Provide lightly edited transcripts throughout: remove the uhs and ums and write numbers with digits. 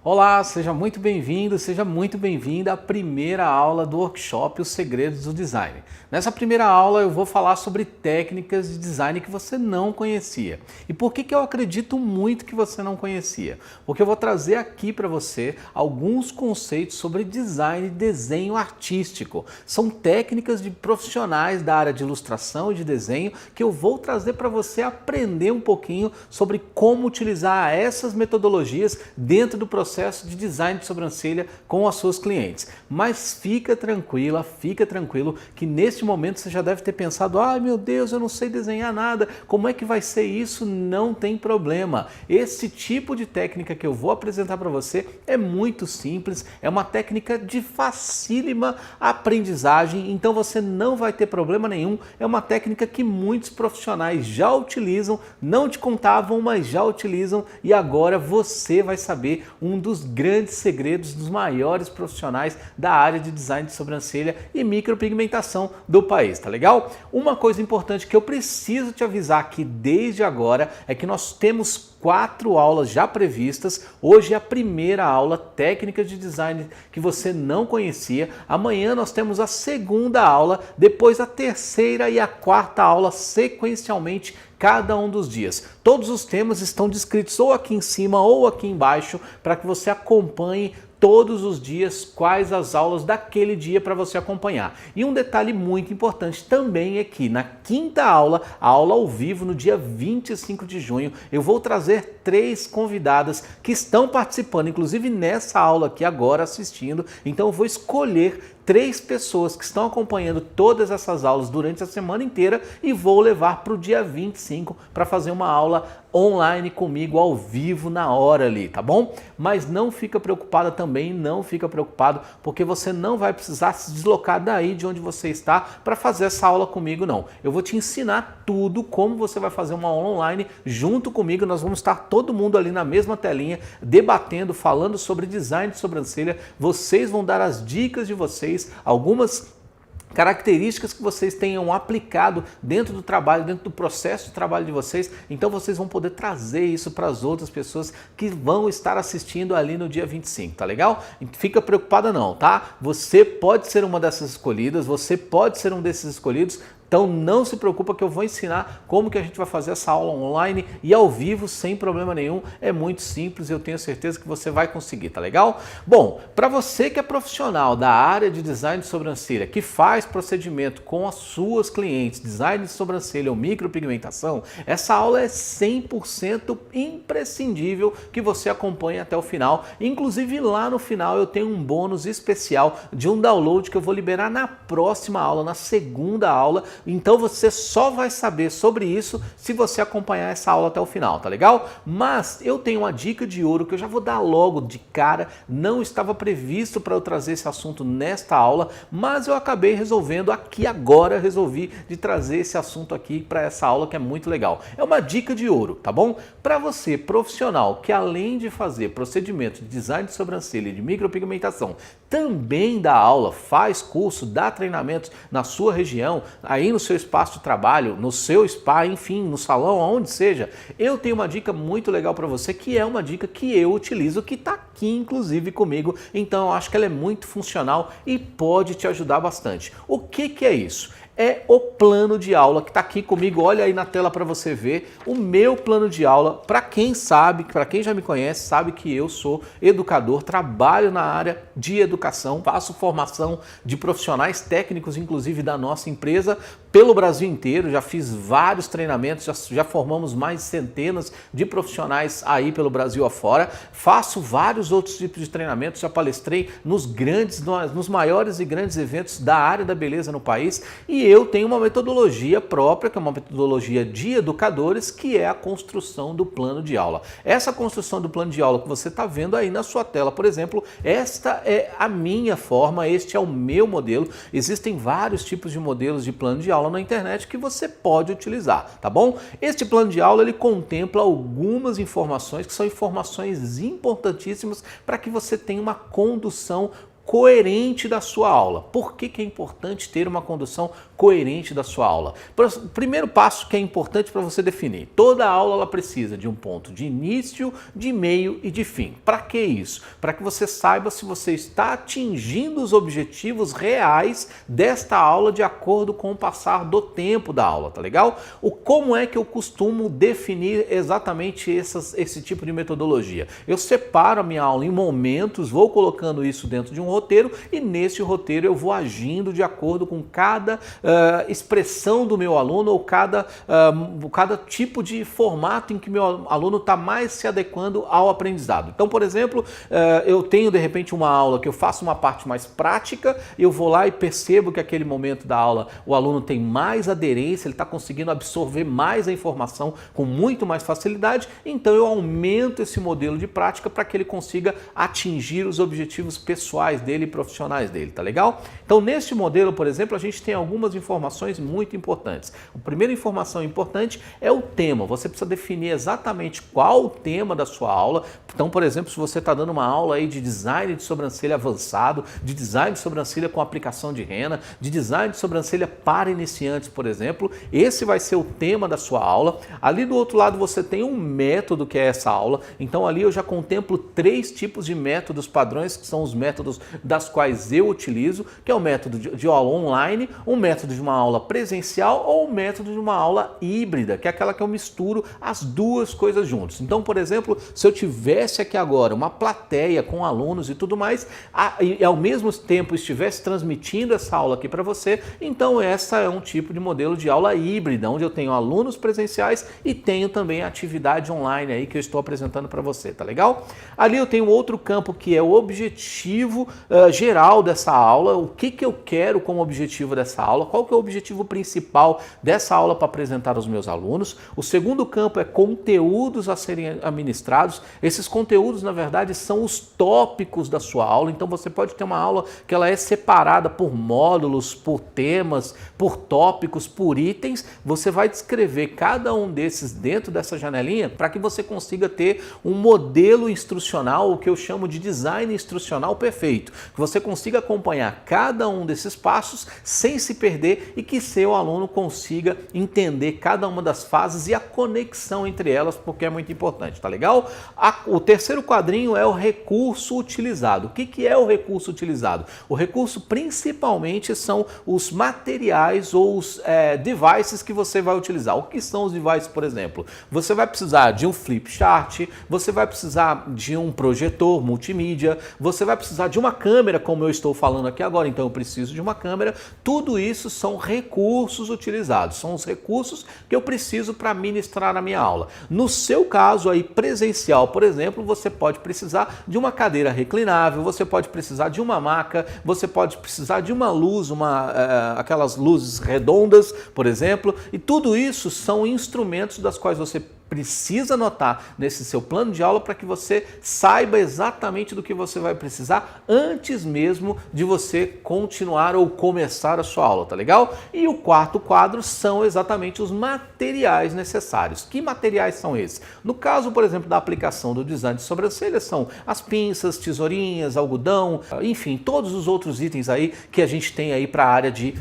Olá, seja muito bem-vindo, seja muito bem-vinda à primeira aula do workshop Os Segredos do Design. Nessa primeira aula eu vou falar sobre técnicas de design que você não conhecia. E por que eu acredito muito que você não conhecia? Porque eu vou trazer aqui para você alguns conceitos sobre design e desenho artístico. São técnicas de profissionais da área de ilustração e de desenho que eu vou trazer para você aprender um pouquinho sobre como utilizar essas metodologias dentro do processo de design de sobrancelha com as suas clientes. Mas fica tranquila, fica tranquilo que neste momento você já deve ter pensado: ai meu Deus, eu não sei desenhar nada, como é que vai ser isso? Não tem problema. Esse tipo de técnica que eu vou apresentar para você é muito simples, é uma técnica de facílima aprendizagem, então você não vai ter problema nenhum. É uma técnica que muitos profissionais já utilizam, não te contavam, mas já utilizam, e agora você vai saber um dos grandes segredos dos maiores profissionais da área de design de sobrancelha e micropigmentação do país, tá legal? Uma coisa importante que eu preciso te avisar aqui desde agora é que nós temos 4 aulas já previstas. Hoje é a primeira aula, técnica de design que você não conhecia. Amanhã nós temos a segunda aula, depois a terceira e a quarta aula sequencialmente cada um dos dias. Todos os temas estão descritos ou aqui em cima ou aqui embaixo para que você acompanhe todos os dias quais as aulas daquele dia para você acompanhar. E um detalhe muito importante também é que na quinta aula, a aula ao vivo no dia 25 de junho, eu vou trazer 3 convidadas que estão participando, inclusive nessa aula aqui agora assistindo. Então eu vou escolher 3 pessoas que estão acompanhando todas essas aulas durante a semana inteira e vou levar para o dia 25 para fazer uma aula online comigo ao vivo na hora ali, tá bom? Mas não fica preocupada também, não fica preocupado, porque você não vai precisar se deslocar daí de onde você está para fazer essa aula comigo, não. Eu vou te ensinar tudo, como você vai fazer uma aula online junto comigo. Nós vamos estar todo mundo ali na mesma telinha, debatendo, falando sobre design de sobrancelha. Vocês vão dar as dicas de vocês, algumas características que vocês tenham aplicado dentro do trabalho, dentro do processo de trabalho de vocês. Então vocês vão poder trazer isso para as outras pessoas que vão estar assistindo ali no dia 25, tá legal? Fica preocupada não, tá? Você pode ser uma dessas escolhidas, você pode ser um desses escolhidos. Então não se preocupa que eu vou ensinar como que a gente vai fazer essa aula online e ao vivo sem problema nenhum. É muito simples e eu tenho certeza que você vai conseguir, tá legal? Bom, para você que é profissional da área de design de sobrancelha, que faz procedimento com as suas clientes, design de sobrancelha ou micropigmentação, essa aula é 100% imprescindível que você acompanhe até o final. Inclusive lá no final eu tenho um bônus especial de um download que eu vou liberar na próxima aula, na segunda aula. Então você só vai saber sobre isso se você acompanhar essa aula até o final, tá legal? Mas eu tenho uma dica de ouro que eu já vou dar logo de cara. Não estava previsto para eu trazer esse assunto nesta aula, mas eu acabei resolvendo aqui agora, resolvi de trazer esse assunto aqui para essa aula que é muito legal. É uma dica de ouro, tá bom? Para você profissional que além de fazer procedimento de design de sobrancelha e de micropigmentação, também dá aula, faz curso, dá treinamentos na sua região, aí no seu espaço de trabalho, no seu spa, enfim, no salão, aonde seja, eu tenho uma dica muito legal para você, que é uma dica que eu utilizo, que está aqui inclusive comigo. Então eu acho que ela é muito funcional e pode te ajudar bastante. O que é isso? É o plano de aula que está aqui comigo. Olha aí na tela para você ver o meu plano de aula. Para quem sabe, para quem já me conhece, sabe que eu sou educador, trabalho na área de educação, faço formação de profissionais técnicos, inclusive da nossa empresa, pelo Brasil inteiro. Já fiz vários treinamentos, já formamos mais de centenas de profissionais aí pelo Brasil afora. Faço vários outros tipos de treinamentos, já palestrei nos maiores e grandes eventos da área da beleza no país. E eu tenho uma metodologia própria, que é uma metodologia de educadores, que é a construção do plano de aula. Essa construção do plano de aula que você está vendo aí na sua tela, por exemplo, esta é a minha forma, este é o meu modelo. Existem vários tipos de modelos de plano de aula na internet que você pode utilizar, tá bom? Este plano de aula ele contempla algumas informações que são informações importantíssimas para que você tenha uma condução coerente da sua aula. Por que é importante ter uma condução coerente da sua aula. O primeiro passo que é importante para você definir: toda aula ela precisa de um ponto de início, de meio e de fim. Para que isso? Para que você saiba se você está atingindo os objetivos reais desta aula de acordo com o passar do tempo da aula, tá legal? Como é que eu costumo definir exatamente esse tipo de metodologia? Eu separo a minha aula em momentos, vou colocando isso dentro de um roteiro e nesse roteiro eu vou agindo de acordo com cada expressão do meu aluno ou cada tipo de formato em que meu aluno está mais se adequando ao aprendizado. Então, por exemplo, eu tenho de repente uma aula que eu faço uma parte mais prática, eu vou lá e percebo que aquele momento da aula o aluno tem mais aderência, ele está conseguindo absorver mais a informação com muito mais facilidade, então eu aumento esse modelo de prática para que ele consiga atingir os objetivos pessoais dele e profissionais dele, tá legal? Então, neste modelo, por exemplo, a gente tem algumas informações muito importantes. A primeira informação importante é o tema. Você precisa definir exatamente qual o tema da sua aula. Então, por exemplo, se você está dando uma aula aí de design de sobrancelha avançado, de design de sobrancelha com aplicação de rena, de design de sobrancelha para iniciantes, por exemplo, esse vai ser o tema da sua aula. Ali do outro lado você tem um método que é essa aula. Então ali eu já contemplo 3 tipos de métodos padrões, que são os métodos das quais eu utilizo, que é o método de aula online, um método de uma aula presencial ou um método de uma aula híbrida, que é aquela que eu misturo as duas coisas juntos. Então, por exemplo, se eu tivesse aqui agora uma plateia com alunos e tudo mais, e ao mesmo tempo estivesse transmitindo essa aula aqui para você, então essa é um tipo de modelo de aula híbrida, onde eu tenho alunos presenciais e tenho também a atividade online aí que eu estou apresentando para você, tá legal? Ali eu tenho outro campo que é o objetivo geral dessa aula, o que eu quero como objetivo dessa aula, qual que é o objetivo principal dessa aula para apresentar aos meus alunos. O segundo campo é conteúdos a serem administrados. Esses conteúdos, na verdade, são os tópicos da sua aula, então você pode ter uma aula que ela é separada por módulos, por temas, por tópicos, por itens. Você vai descrever cada um desses dentro dessa janelinha para que você consiga ter um modelo instrucional, o que eu chamo de design instrucional perfeito, que você consiga acompanhar cada um desses passos sem se perder e que seu aluno consiga entender cada uma das fases e a conexão entre elas, porque é muito importante, tá legal? O terceiro quadrinho é o recurso utilizado. O que é o recurso utilizado? O recurso principalmente são os materiais ou os devices que você vai utilizar. O que são os devices, por exemplo? Você vai precisar de um flip chart, você vai precisar de um projetor multimídia, você vai precisar de uma câmera, como eu estou falando aqui agora, então eu preciso de uma câmera. Tudo isso são recursos utilizados, são os recursos que eu preciso para ministrar a minha aula. No seu caso aí presencial, por exemplo, você pode precisar de uma cadeira reclinável, você pode precisar de uma maca, você pode precisar de uma luz, aquelas luzes redondas, por exemplo, e tudo isso são instrumentos das quais você precisa anotar nesse seu plano de aula para que você saiba exatamente do que você vai precisar antes mesmo de você continuar ou começar a sua aula, tá legal? E o quarto quadro são exatamente os materiais necessários. Que materiais são esses? No caso, por exemplo, da aplicação do design de sobrancelha, são as pinças, tesourinhas, algodão, enfim, todos os outros itens aí que a gente tem aí para a área de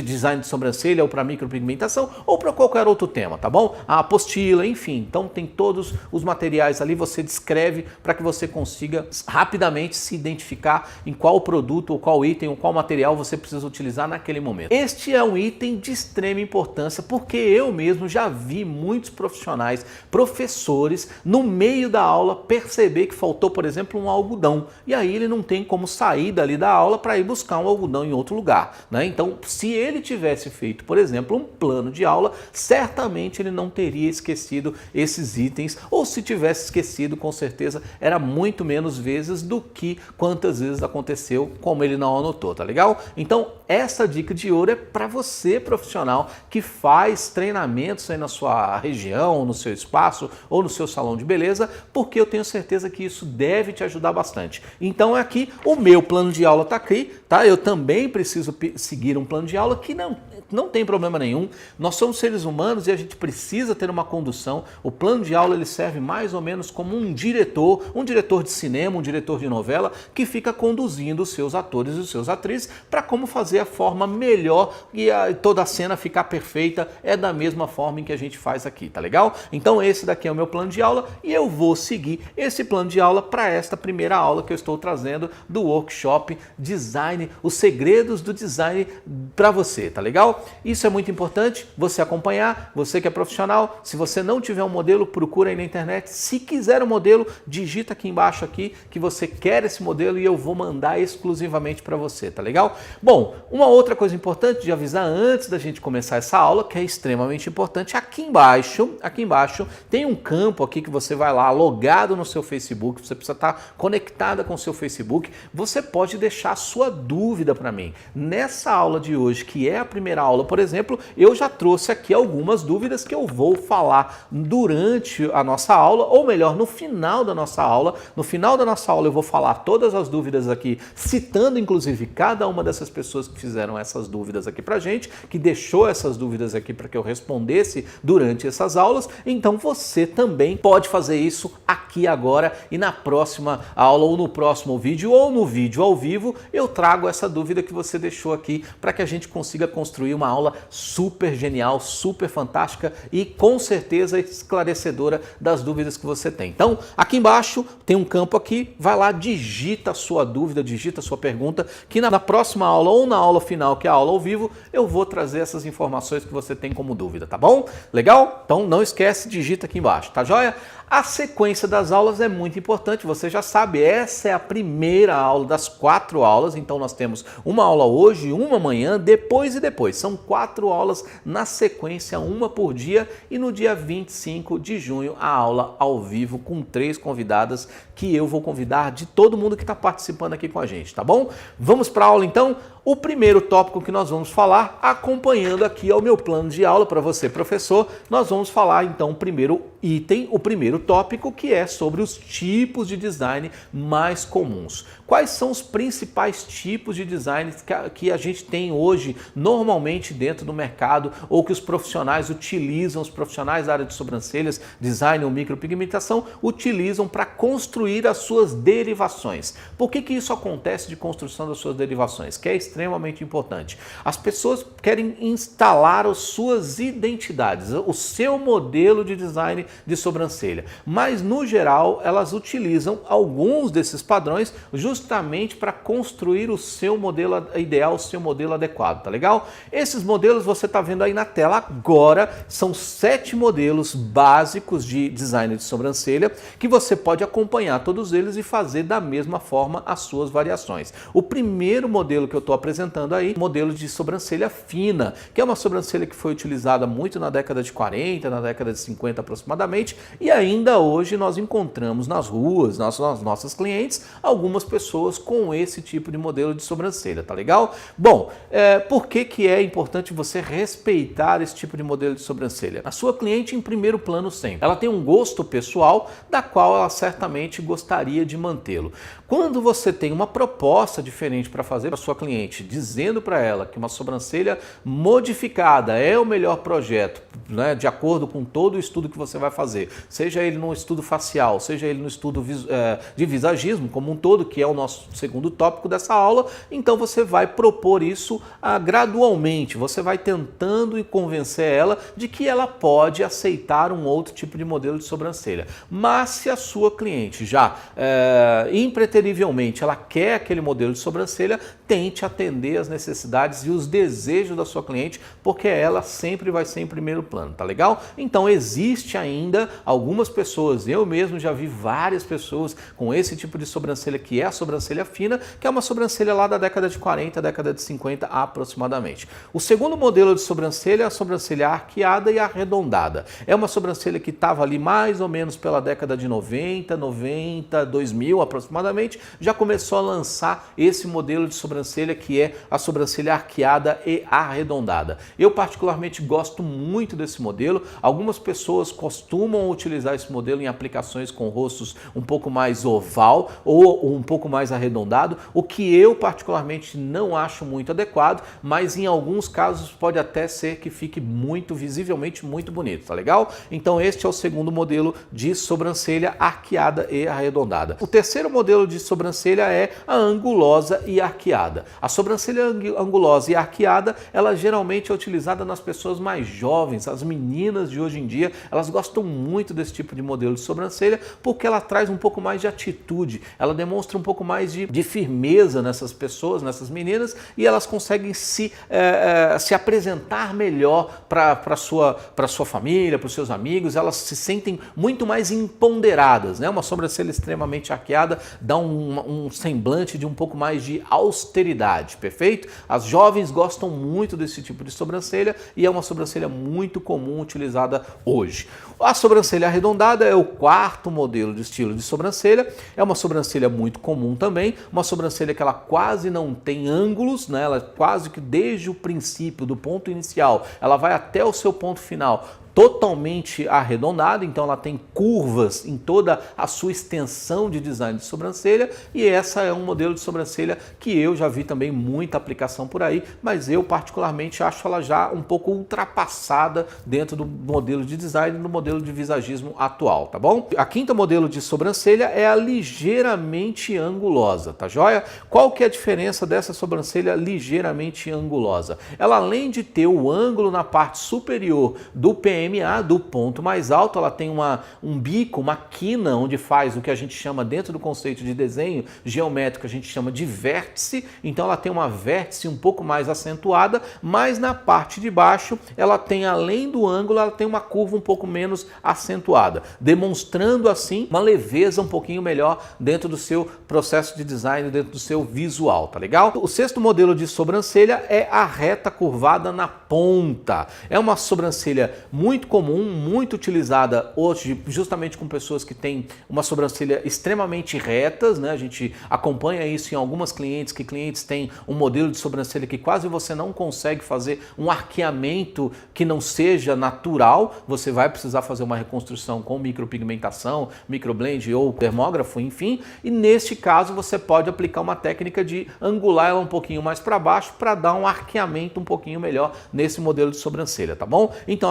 design de sobrancelha ou para micropigmentação ou para qualquer outro tema, tá bom? A apostila, enfim, então tem todos os materiais ali, você descreve para que você consiga rapidamente se identificar em qual produto ou qual item ou qual material você precisa utilizar naquele momento. Este é um item de extrema importância porque eu mesmo já vi muitos profissionais, professores, no meio da aula perceber que faltou, por exemplo, um algodão e aí ele não tem como sair dali da aula para ir buscar um algodão em outro lugar, né? Então, se ele tivesse feito, por exemplo, um plano de aula, certamente ele não teria esquecido esses itens, ou se tivesse esquecido, com certeza era muito menos vezes do que quantas vezes aconteceu, como ele não anotou, tá legal? Então, essa dica de ouro é para você, profissional, que faz treinamentos aí na sua região, no seu espaço ou no seu salão de beleza, porque eu tenho certeza que isso deve te ajudar bastante. Então, aqui o meu plano de aula tá aqui, tá? Eu também preciso seguir um plano de aula que não tem problema nenhum. Nós somos seres humanos e a gente precisa ter uma condução introdução. O plano de aula ele serve mais ou menos como um diretor de cinema, um diretor de novela, que fica conduzindo os seus atores e os seus atrizes para como fazer a forma melhor e toda a cena ficar perfeita. É da mesma forma em que a gente faz aqui, tá legal? Então esse daqui é o meu plano de aula e eu vou seguir esse plano de aula para esta primeira aula que eu estou trazendo do workshop Design, os segredos do design para você, tá legal? Isso é muito importante você acompanhar, você que é profissional. Se você não tiver um modelo, procura aí na internet. Se quiser um modelo, digita aqui embaixo aqui que você quer esse modelo e eu vou mandar exclusivamente para você, tá legal? Bom, uma outra coisa importante de avisar antes da gente começar essa aula, que é extremamente importante, aqui embaixo tem um campo aqui que você vai lá, logado no seu Facebook, você precisa estar conectada com o seu Facebook, você pode deixar a sua dúvida para mim. Nessa aula de hoje, que é a primeira aula, por exemplo, eu já trouxe aqui algumas dúvidas que eu vou falar durante a nossa aula, ou melhor, no final da nossa aula. No final da nossa aula eu vou falar todas as dúvidas aqui, citando inclusive cada uma dessas pessoas que fizeram essas dúvidas aqui pra gente, que deixou essas dúvidas aqui para que eu respondesse durante essas aulas. Então você também pode fazer isso aqui agora e na próxima aula ou no próximo vídeo ou no vídeo ao vivo eu trago essa dúvida que você deixou aqui para que a gente consiga construir uma aula super genial, super fantástica e com certeza esclarecedora das dúvidas que você tem. Então, aqui embaixo tem um campo aqui, vai lá, digita a sua dúvida, digita a sua pergunta, que na próxima aula ou na aula final, que é a aula ao vivo, eu vou trazer essas informações que você tem como dúvida, tá bom? Legal? Então não esquece, digita aqui embaixo, tá joia? A sequência das aulas é muito importante, você já sabe, essa é a primeira aula das 4 aulas, então nós temos uma aula hoje, uma amanhã, depois e depois. São 4 aulas na sequência, uma por dia, e no dia 25 de junho a aula ao vivo com 3 convidadas que eu vou convidar de todo mundo que está participando aqui com a gente, tá bom? Vamos para a aula então? O primeiro tópico que nós vamos falar, acompanhando aqui ao meu plano de aula para você, professor, nós vamos falar então o primeiro item, o primeiro tópico, que é sobre os tipos de design mais comuns. Quais são os principais tipos de design que a gente tem hoje normalmente dentro do mercado ou que os profissionais utilizam, os profissionais da área de sobrancelhas, design ou micropigmentação, utilizam para construir as suas derivações. Por que isso acontece de construção das suas derivações? Que é extremamente importante. As pessoas querem instalar as suas identidades, o seu modelo de design de sobrancelha, mas no geral elas utilizam alguns desses padrões justamente para construir o seu modelo ideal, o seu modelo adequado, tá legal? Esses modelos você está vendo aí na tela agora, são 7 modelos básicos de design de sobrancelha que você pode acompanhar todos eles e fazer da mesma forma as suas variações. O primeiro modelo que eu estou apresentando aí, modelo de sobrancelha fina, que é uma sobrancelha que foi utilizada muito na década de 40, na década de 50 aproximadamente, e ainda hoje nós encontramos nas ruas, nas nossas clientes, algumas pessoas com esse tipo de modelo de sobrancelha, tá legal? Bom, por que é importante você respeitar esse tipo de modelo de sobrancelha? A sua cliente em primeiro plano sempre. Ela tem um gosto pessoal da qual ela certamente gostaria de mantê-lo. Quando você tem uma proposta diferente para fazer para sua cliente, dizendo para ela que uma sobrancelha modificada é o melhor projeto, né, de acordo com todo o estudo que você vai fazer, seja ele num estudo facial, seja ele no estudo de visagismo como um todo, que é o nosso segundo tópico dessa aula, então você vai propor isso gradualmente, você vai tentando e convencer ela de que ela pode aceitar um outro tipo de modelo de sobrancelha. Mas se a sua cliente já impreterivelmente ela quer aquele modelo de sobrancelha, tente atender as necessidades e os desejos da sua cliente, porque ela sempre vai ser em primeiro plano, tá legal? Então existe ainda algumas pessoas, eu mesmo já vi várias pessoas com esse tipo de sobrancelha, que é a sobrancelha fina, que é uma sobrancelha lá da década de 40, década de 50 aproximadamente. O segundo modelo de sobrancelha é a sobrancelha arqueada e arredondada. É uma sobrancelha que estava ali mais ou menos pela década de 90, 2000 aproximadamente, já começou a lançar esse modelo de sobrancelha que que é a sobrancelha arqueada e arredondada. Eu particularmente gosto muito desse modelo. Algumas pessoas costumam utilizar esse modelo em aplicações com rostos um pouco mais oval ou um pouco mais arredondado, o que eu particularmente não acho muito adequado, mas em alguns casos pode até ser que fique visivelmente muito bonito, tá legal? Então este é o segundo modelo de sobrancelha arqueada e arredondada. O terceiro modelo de sobrancelha é a angulosa e arqueada. A sobrancelha angulosa e arqueada, ela geralmente é utilizada nas pessoas mais jovens, as meninas de hoje em dia, elas gostam muito desse tipo de modelo de sobrancelha porque ela traz um pouco mais de atitude, ela demonstra um pouco mais de firmeza nessas pessoas, nessas meninas, e elas conseguem se apresentar melhor para sua família, para os seus amigos, elas se sentem muito mais empoderadas, né? Uma sobrancelha extremamente arqueada dá um semblante de um pouco mais de austeridade, perfeito? As jovens gostam muito desse tipo de sobrancelha e é uma sobrancelha muito comum utilizada hoje. A sobrancelha arredondada é o quarto modelo de estilo de sobrancelha, é uma sobrancelha muito comum também, uma sobrancelha que ela quase não tem ângulos, né? Ela quase que desde o princípio, do ponto inicial, ela vai até o seu ponto final totalmente arredondada, então ela tem curvas em toda a sua extensão de design de sobrancelha, e essa é um modelo de sobrancelha que eu já vi também muita aplicação por aí, mas eu particularmente acho ela já um pouco ultrapassada dentro do modelo de design, do modelo de visagismo atual, tá bom? A quinta modelo de sobrancelha é a ligeiramente angulosa, tá joia? Qual que é a diferença dessa sobrancelha ligeiramente angulosa? Ela, além de ter o ângulo na parte superior do PMA, do ponto mais alto, ela tem um bico, uma quina, onde faz o que a gente chama, dentro do conceito de desenho geométrico, a gente chama de vértice, então ela tem uma vértice um pouco mais acentuada, mas na parte de baixo ela tem, além do ângulo, ela tem uma curva um pouco menos acentuada, demonstrando assim uma leveza um pouquinho melhor dentro do seu processo de design, dentro do seu visual, tá legal? O sexto modelo de sobrancelha é a reta curvada na ponta. É uma sobrancelha muito comum, muito utilizada hoje justamente com pessoas que têm uma sobrancelha extremamente retas, né? A gente acompanha isso em algumas clientes, que clientes têm um modelo de sobrancelha que quase você não consegue fazer um arqueamento que não seja natural, você vai precisar fazer uma reconstrução com micropigmentação, microblend ou termógrafo, enfim, e neste caso você pode aplicar uma técnica de angular ela um pouquinho mais para baixo para dar um arqueamento um pouquinho melhor nesse modelo de sobrancelha, tá bom? Então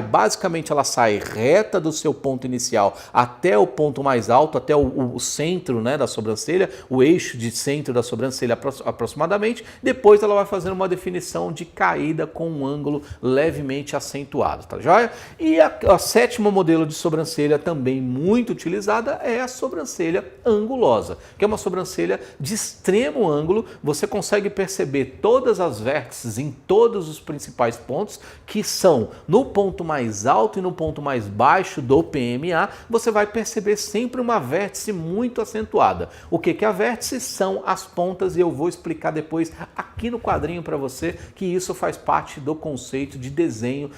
basicamente ela sai reta do seu ponto inicial até o ponto mais alto, até o centro, né, da sobrancelha, o eixo de centro da sobrancelha aproximadamente, depois ela vai fazer uma definição de caída com um ângulo levemente acentuado, tá joia? E a sétima modelo de sobrancelha também muito utilizada é a sobrancelha angulosa, que é uma sobrancelha de extremo ângulo, você consegue perceber todas as vértices em todos os principais pontos, que são no ponto mais alto e no ponto mais baixo do PMA, você vai perceber sempre uma vértice muito acentuada. O que é a vértice? São as pontas, e eu vou explicar depois aqui no quadrinho para você que isso faz parte do conceito de desenho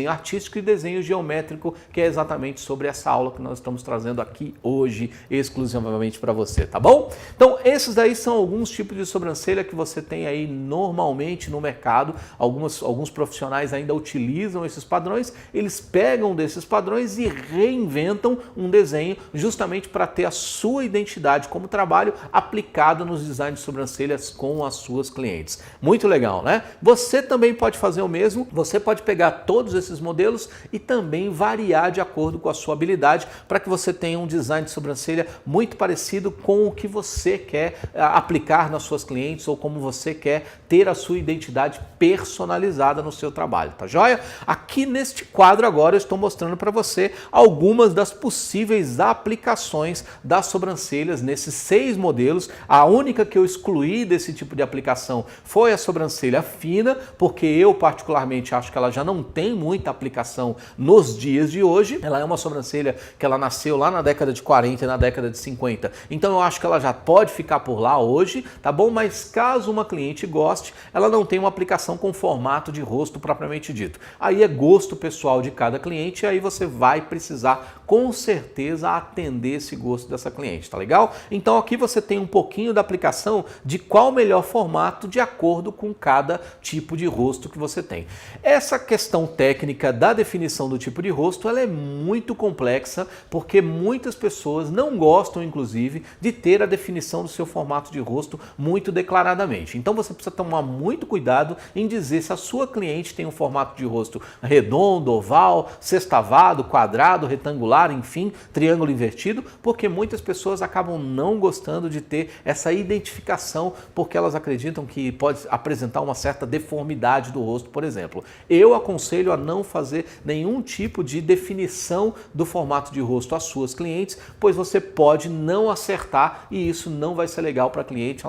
artístico e desenho geométrico, que é exatamente sobre essa aula que nós estamos trazendo aqui hoje exclusivamente para você, tá bom? Então esses daí são alguns tipos de sobrancelha que você tem aí normalmente no mercado. Alguns profissionais ainda utilizam esses padrões, eles pegam desses padrões e reinventam um desenho justamente para ter a sua identidade como trabalho aplicada nos designs de sobrancelhas com as suas clientes. Muito legal, né? Você também pode fazer o mesmo, você pode pegar todos esses modelos e também variar de acordo com a sua habilidade para que você tenha um design de sobrancelha muito parecido com o que você quer aplicar nas suas clientes ou como você quer ter a sua identidade personalizada no seu trabalho, tá joia? Aqui neste quadro agora eu estou mostrando para você algumas das possíveis aplicações das sobrancelhas nesses 6 modelos. A única que eu excluí desse tipo de aplicação foi a sobrancelha fina, porque eu particularmente acho que ela já não tem muita aplicação nos dias de hoje. Ela é uma sobrancelha que ela nasceu lá na década de 40 e na década de 50, então eu acho que ela já pode ficar por lá hoje, tá bom? Mas caso uma cliente goste, ela não tem uma aplicação com formato de rosto propriamente dito. Aí é gosto pessoal de cada cliente, e aí você vai precisar com certeza atender esse gosto dessa cliente, tá legal? Então aqui você tem um pouquinho da aplicação de qual o melhor formato de acordo com cada tipo de rosto que você tem. Essa questão técnica da definição do tipo de rosto, ela é muito complexa, porque muitas pessoas não gostam, inclusive, de ter a definição do seu formato de rosto muito declaradamente. Então você precisa tomar muito cuidado em dizer se a sua cliente tem um formato de rosto redondo, oval, sextavado, quadrado, retangular, enfim, triângulo invertido, porque muitas pessoas acabam não gostando de ter essa identificação, porque elas acreditam que pode apresentar uma certa deformidade do rosto, por exemplo. Eu aconselho a não fazer nenhum tipo de definição do formato de rosto às suas clientes, pois você pode não acertar e isso não vai ser legal para a cliente,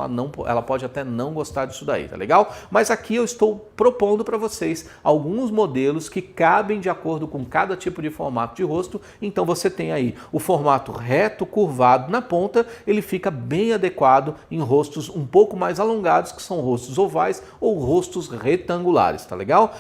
ela pode até não gostar disso daí, tá legal? Mas aqui eu estou propondo para vocês alguns modelos que cabem de acordo com cada tipo de formato de rosto. Então você tem aí o formato reto, curvado na ponta, ele fica bem adequado em rostos um pouco mais alongados, que são rostos ovais ou rostos retangulares, tá legal?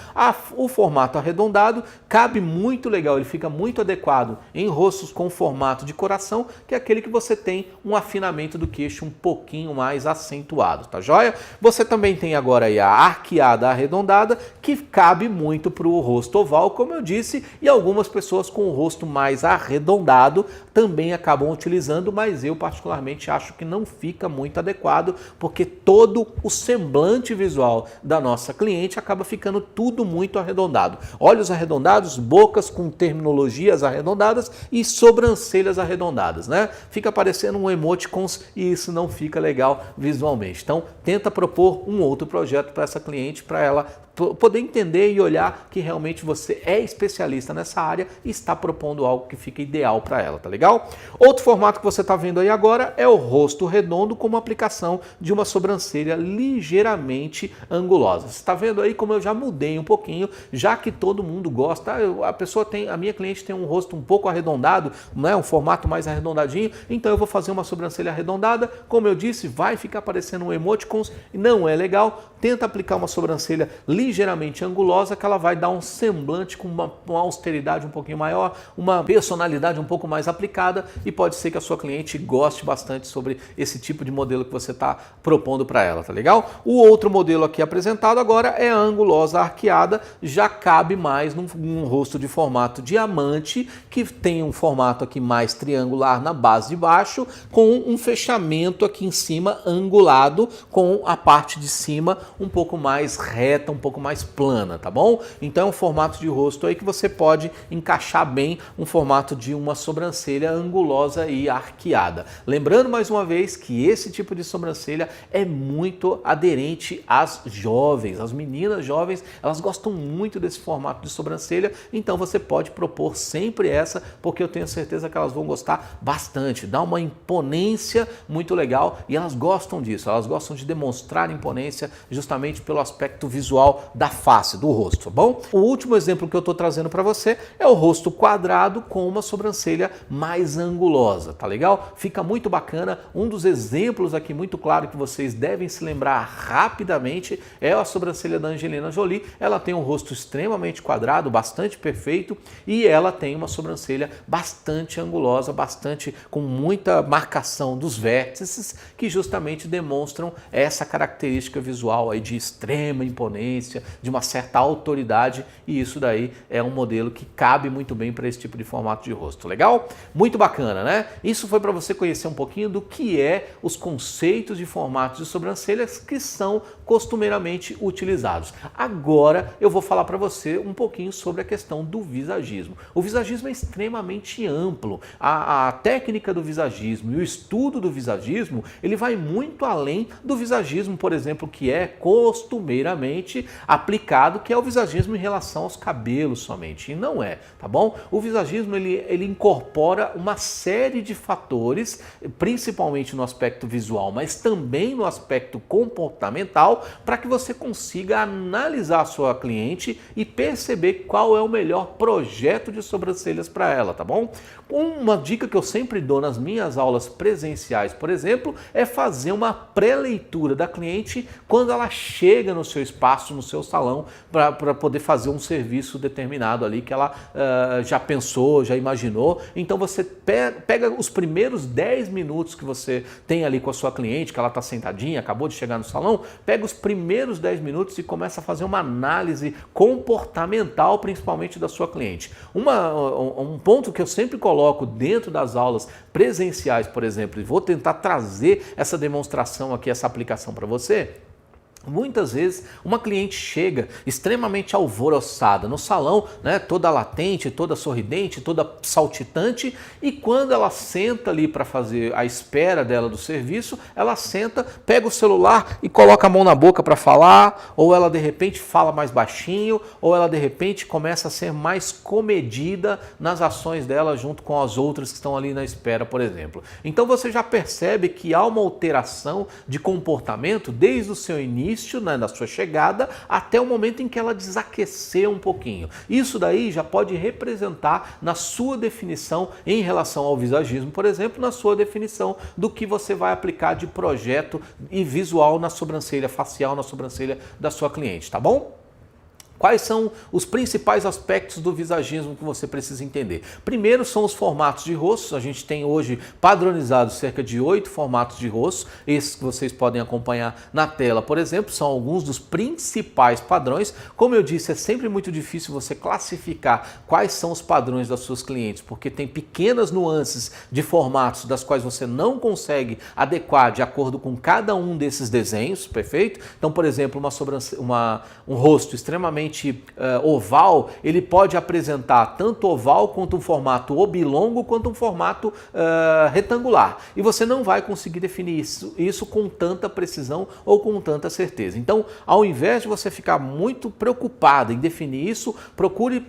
O formato arredondado cabe muito legal, ele fica muito adequado em rostos com formato de coração, que é aquele que você tem um afinamento do queixo um pouquinho mais acentuado, tá joia? Você também tem agora aí a arqueada arredondada, que cabe muito para o rosto oval, como eu disse, e algumas pessoas com o rosto mais arredondado também acabam utilizando, mas eu particularmente acho que não fica muito adequado, porque todo o semblante visual da nossa cliente acaba ficando tudo muito arredondado. Olhos arredondados, bocas com terminologias arredondadas e sobrancelhas arredondadas, né? Fica parecendo um emoticons e isso não fica legal visualmente. Então, tenta propor um outro projeto para essa cliente, para ela poder entender e olhar que realmente você é especialista nessa área e está propondo algo que fica ideal para ela, tá legal? Outro formato que você está vendo aí agora é o rosto redondo com uma aplicação de uma sobrancelha ligeiramente angulosa. Você está vendo aí como eu já mudei um pouquinho, já que todo mundo gosta, a minha cliente tem um rosto um pouco arredondado, né, um formato mais arredondadinho, então eu vou fazer uma sobrancelha arredondada, como eu disse, vai ficar parecendo um emoticons, não é legal. Tenta aplicar uma sobrancelha ligeiramente angulosa, que ela vai dar um semblante com uma austeridade um pouquinho maior, uma personalidade um pouco mais aplicada, e pode ser que a sua cliente goste bastante sobre esse tipo de modelo que você está propondo para ela, tá legal? O outro modelo aqui apresentado agora é a angulosa arqueada, já cabe mais num rosto de formato diamante, que tem um formato aqui mais triangular na base de baixo, com um fechamento aqui em cima angulado, com a parte de cima um pouco mais reta, um pouco mais plana, tá bom? Então é um formato de rosto aí que você pode encaixar bem um formato de uma sobrancelha angulosa e arqueada. Lembrando mais uma vez que esse tipo de sobrancelha é muito aderente às jovens, as meninas jovens, elas gostam muito desse formato de sobrancelha, então você pode propor sempre essa, porque eu tenho certeza que elas vão gostar bastante, dá uma imponência muito legal e elas gostam disso, elas gostam de demonstrar imponência justamente pelo aspecto visual da face, do rosto, tá bom? O último exemplo que eu estou trazendo para você é o rosto quadrado com uma sobrancelha mais angulosa, tá legal? Fica muito bacana. Um dos exemplos aqui muito claro que vocês devem se lembrar rapidamente é a sobrancelha da Angelina Jolie. Ela tem um rosto extremamente quadrado, bastante perfeito, e ela tem uma sobrancelha bastante angulosa, bastante com muita marcação dos vértices, que justamente demonstram essa característica visual aí de extrema imponência, de uma certa autoridade, e isso daí é um modelo que cabe muito bem para esse tipo de formato de rosto. Legal? Muito bacana, né? Isso foi para você conhecer um pouquinho do que é os conceitos de formatos de sobrancelhas que são costumeiramente utilizados. Agora eu vou falar para você um pouquinho sobre a questão do visagismo. O visagismo é extremamente amplo. A técnica do visagismo e o estudo do visagismo, ele vai muito além do visagismo, por exemplo, que é costumeiramente aplicado, que é o visagismo em relação aos cabelos somente, e não é, tá bom? O visagismo ele incorpora uma série de fatores, principalmente no aspecto visual, mas também no aspecto comportamental, para que você consiga analisar a sua cliente e perceber qual é o melhor projeto de sobrancelhas para ela, tá bom? Uma dica que eu sempre dou nas minhas aulas presenciais, por exemplo, é fazer uma pré-leitura da cliente quando ela chega no seu espaço, no seu salão, para poder fazer um serviço determinado ali que ela já pensou, já imaginou. Então você pega os primeiros 10 minutos que você tem ali com a sua cliente, que ela está sentadinha, acabou de chegar no salão, pega os primeiros 10 minutos e começa a fazer uma análise comportamental, principalmente da sua cliente. Um ponto que eu sempre coloco dentro das aulas presenciais, por exemplo, e vou tentar trazer essa demonstração aqui, essa aplicação para você. Muitas vezes uma cliente chega extremamente alvoroçada no salão, né, toda latente, toda sorridente, toda saltitante, e quando ela senta ali para fazer a espera dela do serviço, ela senta, pega o celular e coloca a mão na boca para falar, ou ela de repente fala mais baixinho, ou ela de repente começa a ser mais comedida nas ações dela junto com as outras que estão ali na espera, por exemplo. Então você já percebe que há uma alteração de comportamento desde o seu início, né, da sua chegada, até o momento em que ela desaqueceu um pouquinho. Isso daí já pode representar na sua definição em relação ao visagismo, por exemplo, na sua definição do que você vai aplicar de projeto e visual na sobrancelha facial, na sobrancelha da sua cliente, tá bom? Quais são os principais aspectos do visagismo que você precisa entender? Primeiro são os formatos de rosto. A gente tem hoje padronizados cerca de 8 formatos de rosto. Esses que vocês podem acompanhar na tela, por exemplo, são alguns dos principais padrões. Como eu disse, é sempre muito difícil você classificar quais são os padrões das suas clientes, porque tem pequenas nuances de formatos das quais você não consegue adequar de acordo com cada um desses desenhos, perfeito? Então, por exemplo, um rosto extremamente oval, ele pode apresentar tanto oval quanto um formato oblongo quanto um formato retangular. E você não vai conseguir definir isso com tanta precisão ou com tanta certeza. Então, ao invés de você ficar muito preocupado em definir isso, procure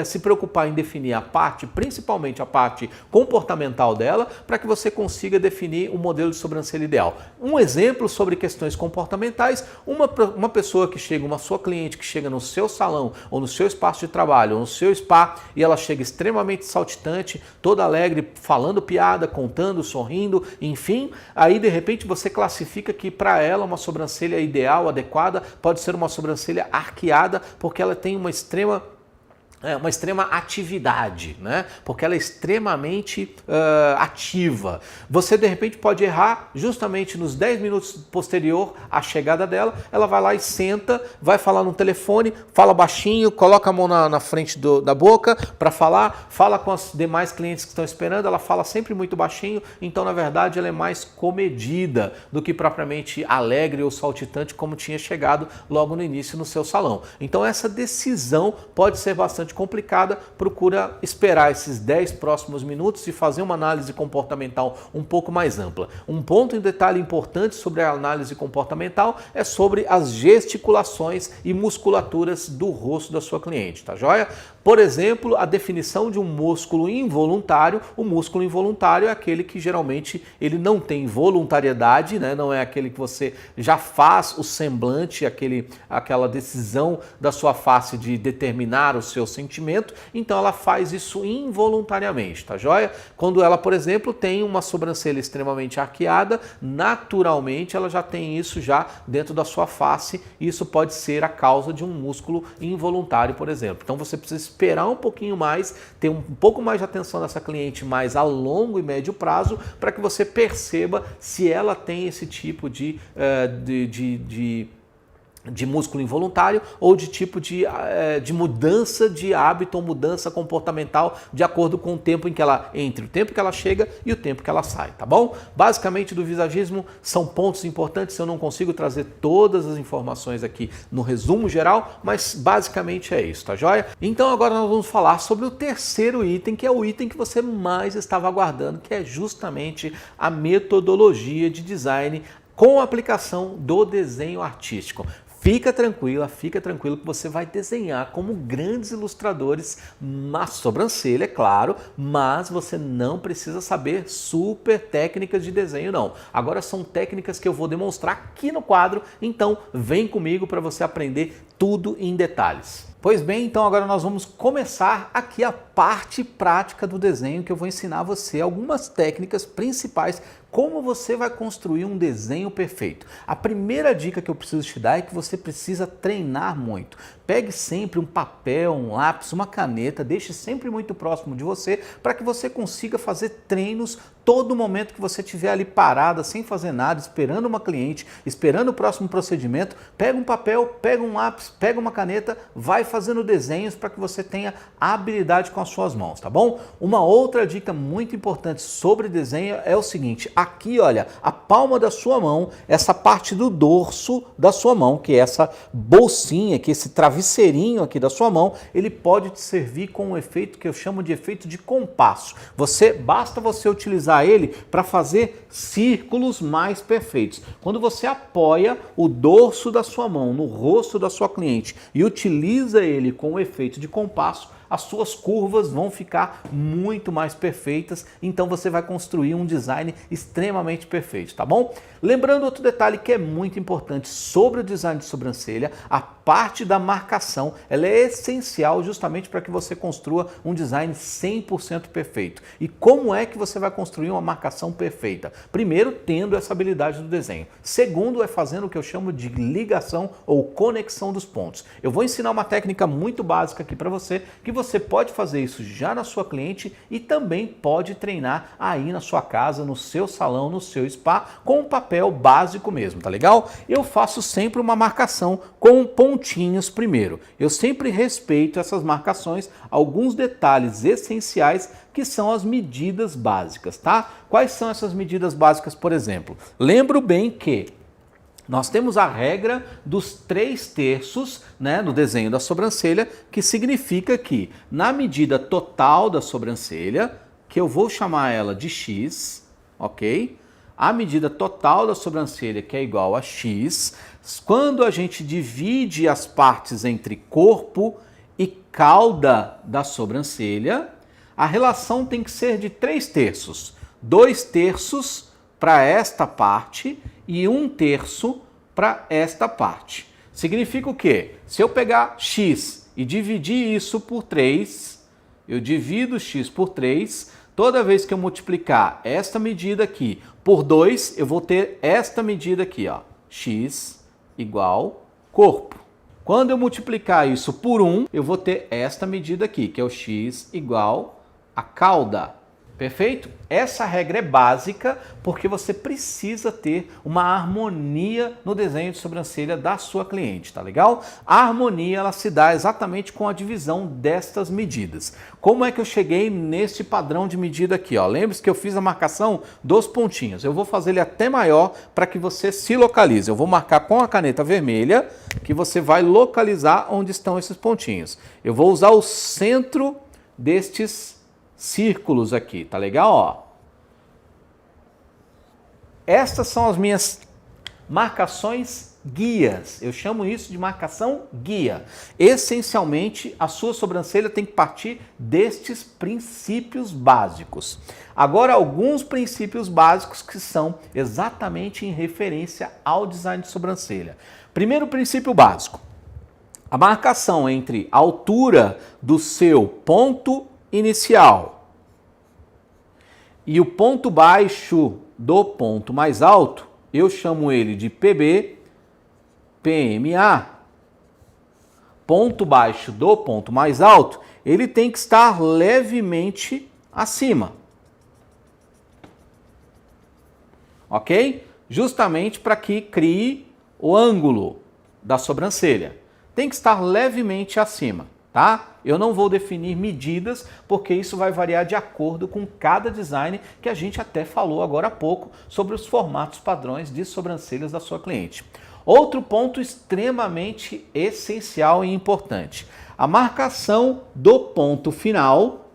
se preocupar em definir a parte, principalmente a parte comportamental dela, para que você consiga definir o modelo de sobrancelha ideal. Um exemplo sobre questões comportamentais, uma pessoa que chega, uma sua cliente que chega no seu salão, ou no seu espaço de trabalho, ou no seu spa, e ela chega extremamente saltitante, toda alegre, falando piada, contando, sorrindo, enfim, aí de repente você classifica que para ela uma sobrancelha ideal, adequada, pode ser uma sobrancelha arqueada, porque ela tem uma extrema atividade, né? Porque ela é extremamente ativa. Você de repente pode errar justamente nos 10 minutos posterior à chegada dela, ela vai lá e senta, vai falar no telefone, fala baixinho, coloca a mão na frente da boca para falar, fala com as demais clientes que estão esperando, ela fala sempre muito baixinho, então na verdade ela é mais comedida do que propriamente alegre ou saltitante como tinha chegado logo no início no seu salão. Então essa decisão pode ser bastante complicada, procura esperar esses 10 próximos minutos e fazer uma análise comportamental um pouco mais ampla. Um ponto em detalhe importante sobre a análise comportamental é sobre as gesticulações e musculaturas do rosto da sua cliente, tá joia? Por exemplo, a definição de um músculo involuntário. O músculo involuntário é aquele que geralmente ele não tem voluntariedade, né? Não é aquele que você já faz o semblante, aquela decisão da sua face de determinar o seu sentimento, então ela faz isso involuntariamente, tá joia? Quando ela, por exemplo, tem uma sobrancelha extremamente arqueada, naturalmente ela já tem isso já dentro da sua face, e isso pode ser a causa de um músculo involuntário, por exemplo. Então você precisa esperar um pouquinho mais, ter um pouco mais de atenção dessa cliente mais a longo e médio prazo, para que você perceba se ela tem esse tipo de músculo involuntário ou de tipo de mudança de hábito ou mudança comportamental de acordo com o tempo em que entre o tempo que ela chega e o tempo que ela sai, tá bom? Basicamente do visagismo são pontos importantes, eu não consigo trazer todas as informações aqui no resumo geral, mas basicamente é isso, tá joia? Então agora nós vamos falar sobre o terceiro item, que é o item que você mais estava aguardando, que é justamente a metodologia de design com a aplicação do desenho artístico. fica tranquilo que você vai desenhar como grandes ilustradores na sobrancelha, é claro, mas você não precisa saber super técnicas de desenho não. Agora são técnicas que eu vou demonstrar aqui no quadro, então vem comigo para você aprender tudo em detalhes. Pois bem, então agora nós vamos começar aqui a parte prática do desenho, que eu vou ensinar você algumas técnicas principais como você vai construir um desenho perfeito. A primeira dica que eu preciso te dar é que você precisa treinar muito. Pegue sempre um papel, um lápis, uma caneta, deixe sempre muito próximo de você para que você consiga fazer treinos todo momento que você estiver ali parada, sem fazer nada, esperando uma cliente, esperando o próximo procedimento. Pega um papel, pega um lápis, pega uma caneta, vai fazendo desenhos para que você tenha habilidade com as suas mãos, tá bom? Uma outra dica muito importante sobre desenho é o seguinte: aqui, olha, a palma da sua mão, essa parte do dorso da sua mão, que é essa bolsinha, que é esse travesseirinho aqui da sua mão, ele pode te servir com um efeito que eu chamo de efeito de compasso. Basta você utilizar ele para fazer círculos mais perfeitos. Quando você apoia o dorso da sua mão no rosto da sua cliente e utiliza ele com o efeito de compasso, as suas curvas vão ficar muito mais perfeitas, então você vai construir um design extremamente perfeito, tá bom? Lembrando outro detalhe que é muito importante sobre o design de sobrancelha, a parte da marcação, ela é essencial justamente para que você construa um design 100% perfeito. E como é que você vai construir uma marcação perfeita? Primeiro, tendo essa habilidade do desenho. Segundo, é fazendo o que eu chamo de ligação ou conexão dos pontos. Eu vou ensinar uma técnica muito básica aqui para você, que você pode fazer isso já na sua cliente e também pode treinar aí na sua casa, no seu salão, no seu spa, com um papel básico mesmo, tá legal? Eu faço sempre uma marcação com pontinhos primeiro. Eu sempre respeito essas marcações, alguns detalhes essenciais que são as medidas básicas, tá? Quais são essas medidas básicas, por exemplo? Lembro bem que nós temos a regra dos 3/3, né, no desenho da sobrancelha, que significa que na medida total da sobrancelha, que eu vou chamar ela de X, ok? A medida total da sobrancelha, que é igual a X, quando a gente divide as partes entre corpo e cauda da sobrancelha, a relação tem que ser de 3/3. 2/3 para esta parte e 1/3 para esta parte. Significa o quê? Se eu pegar X e dividir isso por 3, eu divido X por 3, toda vez que eu multiplicar esta medida aqui por 2, eu vou ter esta medida aqui, ó, X igual corpo. Quando eu multiplicar isso por 1, eu vou ter esta medida aqui, que é o X igual a cauda. Perfeito? Essa regra é básica porque você precisa ter uma harmonia no desenho de sobrancelha da sua cliente, tá legal? A harmonia ela se dá exatamente com a divisão destas medidas. Como é que eu cheguei nesse padrão de medida aqui? Lembre-se que eu fiz a marcação dos pontinhos. Eu vou fazer ele até maior para que você se localize. Eu vou marcar com a caneta vermelha que você vai localizar onde estão esses pontinhos. Eu vou usar o centro destes círculos aqui, tá legal? Ó. Estas são as minhas marcações guias. Eu chamo isso de marcação guia. Essencialmente, a sua sobrancelha tem que partir destes princípios básicos. Agora, alguns princípios básicos que são exatamente em referência ao design de sobrancelha. Primeiro princípio básico. A marcação entre a altura do seu ponto inicial e o ponto baixo do ponto mais alto, eu chamo ele de PB, PMA. Ponto baixo do ponto mais alto, ele tem que estar levemente acima. Ok? Justamente para que crie o ângulo da sobrancelha. Tem que estar levemente acima, tá? Eu não vou definir medidas, porque isso vai variar de acordo com cada design, que a gente até falou agora há pouco sobre os formatos padrões de sobrancelhas da sua cliente. Outro ponto extremamente essencial e importante. A marcação do ponto final,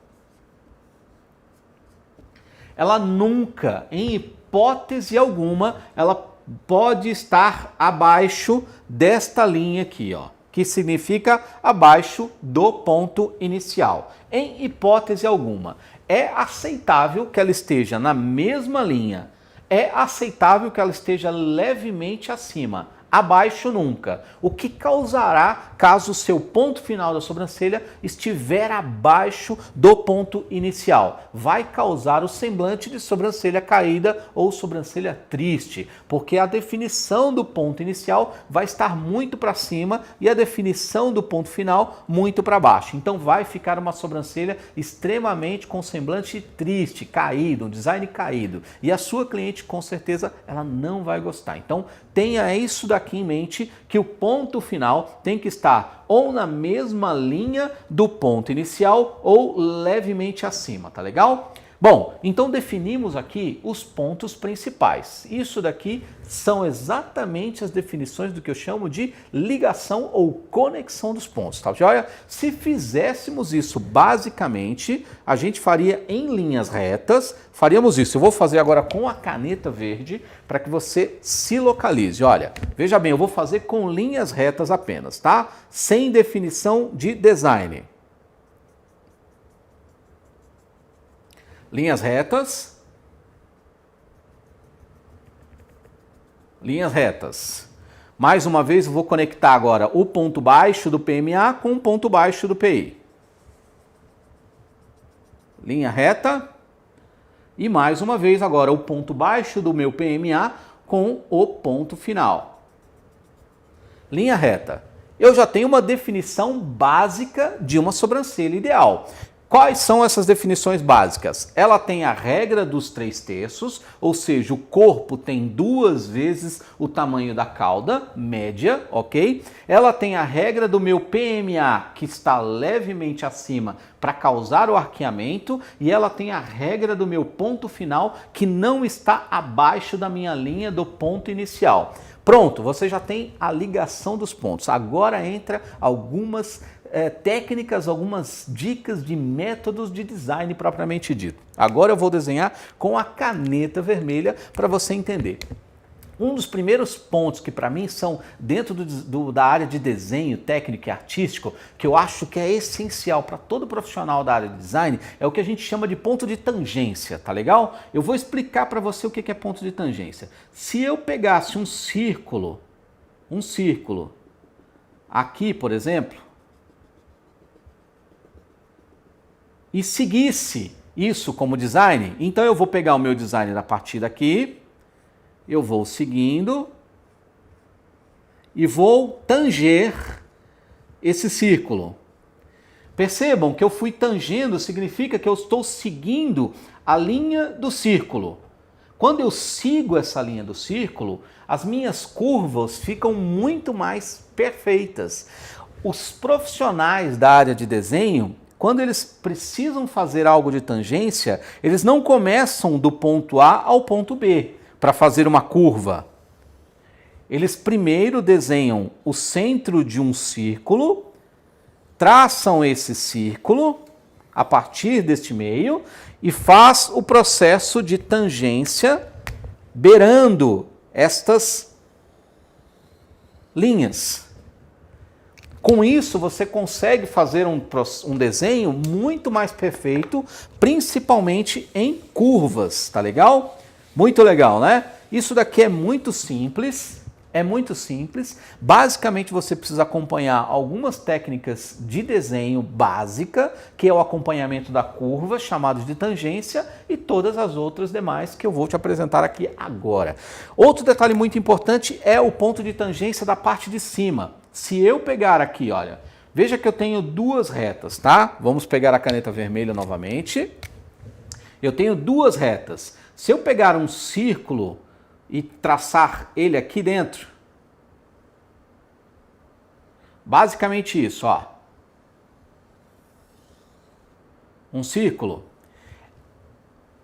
ela nunca, em hipótese alguma, ela pode estar abaixo desta linha aqui, ó, que significa abaixo do ponto inicial. Em hipótese alguma, é aceitável que ela esteja na mesma linha, é aceitável que ela esteja levemente acima, abaixo nunca. O que causará caso o seu ponto final da sobrancelha estiver abaixo do ponto inicial? Vai causar o semblante de sobrancelha caída ou sobrancelha triste, porque a definição do ponto inicial vai estar muito para cima e a definição do ponto final muito para baixo. Então vai ficar uma sobrancelha extremamente com semblante triste, caído, um design caído. E a sua cliente, com certeza, ela não vai gostar. Então tenha isso daqui em mente, que o ponto final tem que estar ou na mesma linha do ponto inicial ou levemente acima, tá legal? Bom, então definimos aqui os pontos principais. Isso daqui são exatamente as definições do que eu chamo de ligação ou conexão dos pontos, tá joia? Se fizéssemos isso basicamente, a gente faria em linhas retas, faríamos isso. Eu vou fazer agora com a caneta verde para que você se localize. Olha, veja bem, eu vou fazer com linhas retas apenas, tá? Sem definição de design. Linhas retas. Linhas retas. Mais uma vez, eu vou conectar agora o ponto baixo do PMA com o ponto baixo do PI. Linha reta. E mais uma vez agora o ponto baixo do meu PMA com o ponto final. Linha reta. Eu já tenho uma definição básica de uma sobrancelha ideal. Quais são essas definições básicas? Ela tem a regra dos 3/3, ou seja, o corpo tem 2 vezes o tamanho da cauda, média, ok? Ela tem a regra do meu PMA, que está levemente acima para causar o arqueamento, e ela tem a regra do meu ponto final, que não está abaixo da minha linha do ponto inicial. Pronto, você já tem a ligação dos pontos. Agora entra algumas técnicas, algumas dicas de métodos de design propriamente dito. Agora eu vou desenhar com a caneta vermelha para você entender. Um dos primeiros pontos que para mim são dentro da área de desenho técnico e artístico, que eu acho que é essencial para todo profissional da área de design, é o que a gente chama de ponto de tangência, tá legal? Eu vou explicar para você o que é ponto de tangência. Se eu pegasse um círculo aqui, por exemplo, e seguisse isso como design, então eu vou pegar o meu design a partir daqui, eu vou seguindo e vou tanger esse círculo. Percebam que eu fui tangendo, significa que eu estou seguindo a linha do círculo. Quando eu sigo essa linha do círculo, as minhas curvas ficam muito mais perfeitas. Os profissionais da área de desenho, quando eles precisam fazer algo de tangência, eles não começam do ponto A ao ponto B para fazer uma curva. Eles primeiro desenham o centro de um círculo, traçam esse círculo a partir deste meio e faz o processo de tangência beirando estas linhas. Com isso, você consegue fazer um desenho muito mais perfeito, principalmente em curvas, tá legal? Muito legal, né? Isso daqui é muito simples, Basicamente, você precisa acompanhar algumas técnicas de desenho básica, que é o acompanhamento da curva, chamado de tangência, e todas as outras demais que eu vou te apresentar aqui agora. Outro detalhe muito importante é o ponto de tangência da parte de cima. Se eu pegar aqui, olha, veja que eu tenho 2 retas, tá? Vamos pegar a caneta vermelha novamente. Eu tenho 2 retas. Se eu pegar um círculo e traçar ele aqui dentro, basicamente isso, ó. Um círculo.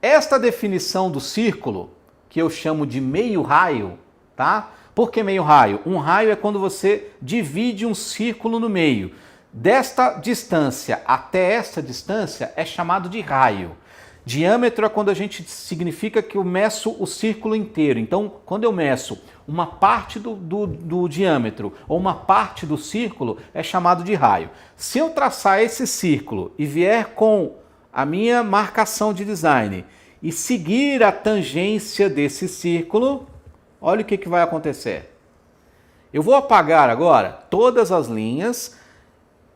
Esta definição do círculo, que eu chamo de meio raio, tá? Por que meio raio? Um raio é quando você divide um círculo no meio. Desta distância até esta distância é chamado de raio. Diâmetro é quando a gente significa que eu meço o círculo inteiro. Então, quando eu meço uma parte do diâmetro ou uma parte do círculo, é chamado de raio. Se eu traçar esse círculo e vier com a minha marcação de design e seguir a tangência desse círculo, olha o que vai acontecer. Eu vou apagar agora todas as linhas,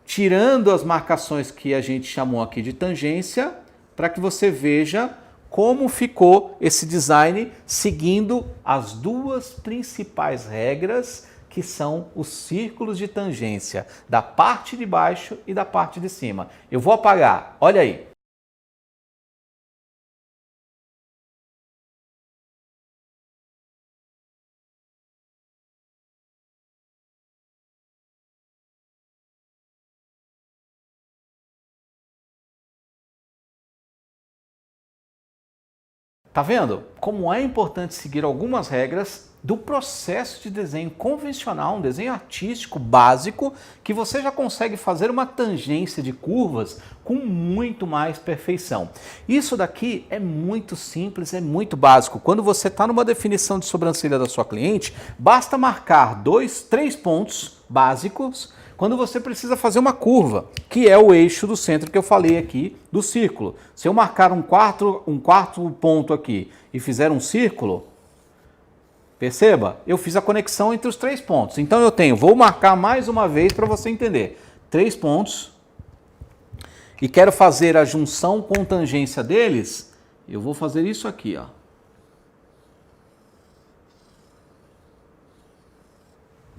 tirando as marcações que a gente chamou aqui de tangência, para que você veja como ficou esse design seguindo as duas principais regras, que são os círculos de tangência da parte de baixo e da parte de cima. Eu vou apagar, olha aí. Tá vendo como é importante seguir algumas regras do processo de desenho convencional, um desenho artístico básico, que você já consegue fazer uma tangência de curvas com muito mais perfeição. Isso daqui é muito simples, é muito básico. Quando você está numa definição de sobrancelha da sua cliente, basta marcar 2, 3 pontos básicos quando você precisa fazer uma curva, que é o eixo do centro que eu falei aqui do círculo. Se eu marcar um quarto ponto aqui e fizer um círculo, perceba, eu fiz a conexão entre os 3 pontos. Então vou marcar mais uma vez para você entender. 3 pontos e quero fazer a junção com tangência deles, eu vou fazer isso aqui, ó.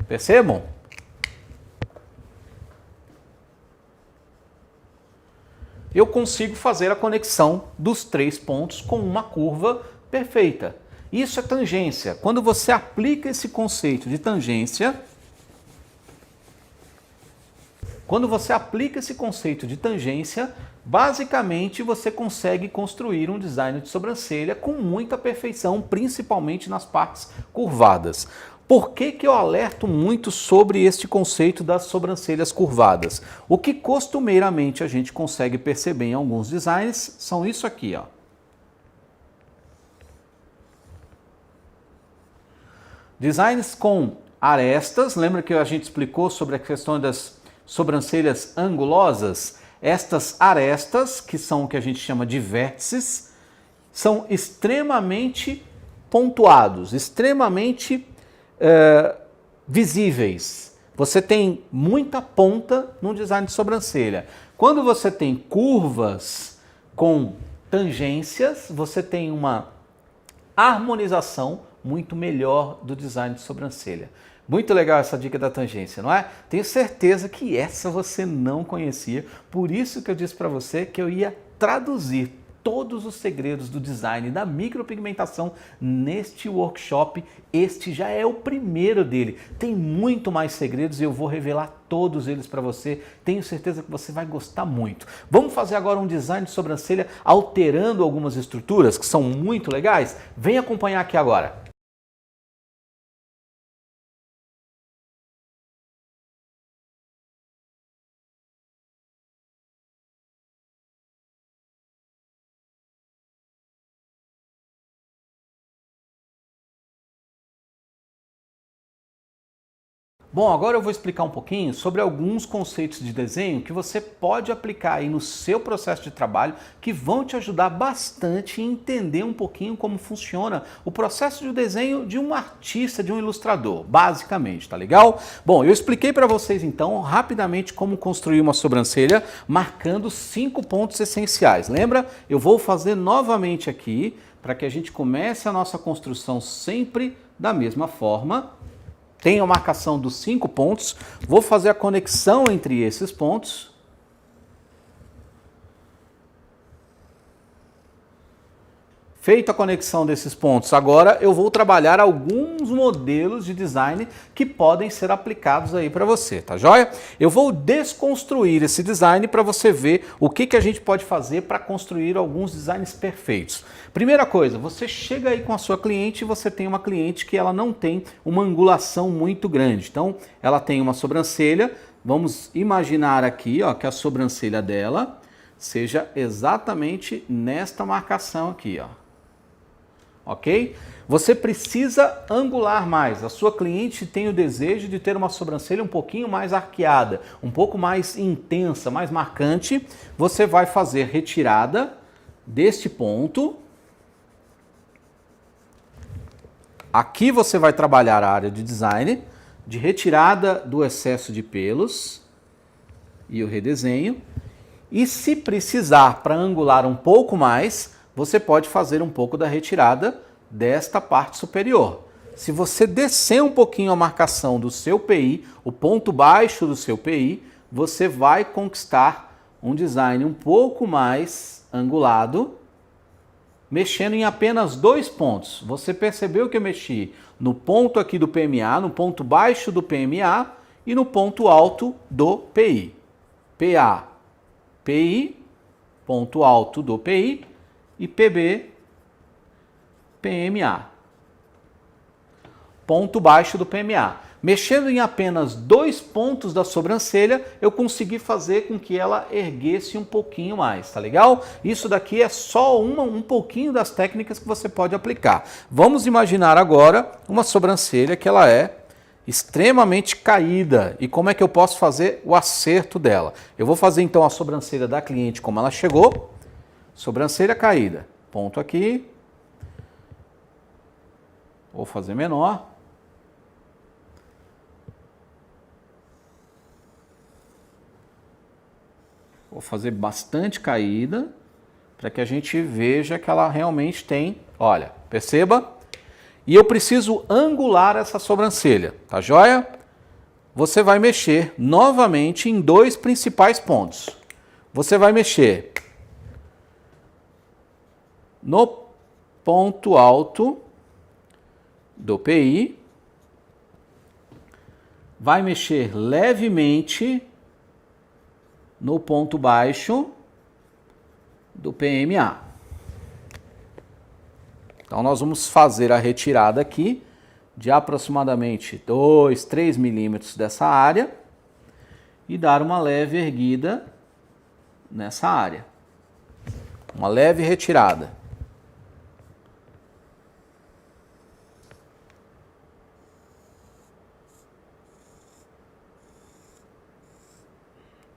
Percebam? Eu consigo fazer a conexão dos 3 pontos com uma curva perfeita. Isso é tangência. Quando você aplica esse conceito de tangência, basicamente você consegue construir um design de sobrancelha com muita perfeição, principalmente nas partes curvadas. Por que eu alerto muito sobre este conceito das sobrancelhas curvadas? O que costumeiramente a gente consegue perceber em alguns designs são isso aqui, ó. Designs com arestas, lembra que a gente explicou sobre a questão das sobrancelhas angulosas? Estas arestas, que são o que a gente chama de vértices, são extremamente pontuados, extremamente visíveis. Você tem muita ponta no design de sobrancelha. Quando você tem curvas com tangências, você tem uma harmonização muito melhor do design de sobrancelha. Muito legal essa dica da tangência, não é? Tenho certeza que essa você não conhecia, por isso que eu disse para você que eu ia traduzir todos os segredos do design da micropigmentação neste workshop. Este já é o primeiro dele. Tem muito mais segredos e eu vou revelar todos eles para você. Tenho certeza que você vai gostar muito. Vamos fazer agora um design de sobrancelha alterando algumas estruturas que são muito legais? Vem acompanhar aqui agora. Bom, agora eu vou explicar um pouquinho sobre alguns conceitos de desenho que você pode aplicar aí no seu processo de trabalho, que vão te ajudar bastante a entender um pouquinho como funciona o processo de desenho de um artista, de um ilustrador, basicamente, tá legal? Bom, eu expliquei para vocês então rapidamente como construir uma sobrancelha, marcando 5 pontos essenciais. Lembra? Eu vou fazer novamente aqui para que a gente comece a nossa construção sempre da mesma forma. Tenho a marcação dos 5 pontos, vou fazer a conexão entre esses pontos. Feita a conexão desses pontos, agora eu vou trabalhar alguns modelos de design que podem ser aplicados aí para você, tá joia? Eu vou desconstruir esse design para você ver o que a gente pode fazer para construir alguns designs perfeitos. Primeira coisa, você chega aí com a sua cliente e você tem uma cliente que ela não tem uma angulação muito grande. Então, ela tem uma sobrancelha, vamos imaginar aqui ó, que a sobrancelha dela seja exatamente nesta marcação aqui, ó. Ok? Você precisa angular mais. A sua cliente tem o desejo de ter uma sobrancelha um pouquinho mais arqueada, um pouco mais intensa, mais marcante. Você vai fazer retirada deste ponto. Aqui você vai trabalhar a área de design, de retirada do excesso de pelos e o redesenho. E se precisar para angular um pouco mais, você pode fazer um pouco da retirada desta parte superior. Se você descer um pouquinho a marcação do seu PI, o ponto baixo do seu PI, você vai conquistar um design um pouco mais angulado, mexendo em apenas 2 pontos. Você percebeu que eu mexi no ponto aqui do PMA, no ponto baixo do PMA e no ponto alto do PI. PA, PI, ponto alto do PI e PB, PMA. Ponto baixo do PMA. Mexendo em apenas 2 pontos da sobrancelha, eu consegui fazer com que ela erguesse um pouquinho mais, tá legal? Isso daqui é só um pouquinho das técnicas que você pode aplicar. Vamos imaginar agora uma sobrancelha que ela é extremamente caída. E como é que eu posso fazer o acerto dela? Eu vou fazer então a sobrancelha da cliente como ela chegou. Sobrancelha caída. Ponto aqui. Vou fazer menor. Vou fazer bastante caída para que a gente veja que ela realmente tem, olha, perceba? E eu preciso angular essa sobrancelha, tá joia? Você vai mexer novamente em 2 principais pontos. Você vai mexer no ponto alto do PI, vai mexer levemente no ponto baixo do PMA. Então nós vamos fazer a retirada aqui de aproximadamente 2, 3 milímetros dessa área e dar uma leve erguida nessa área. Uma leve retirada.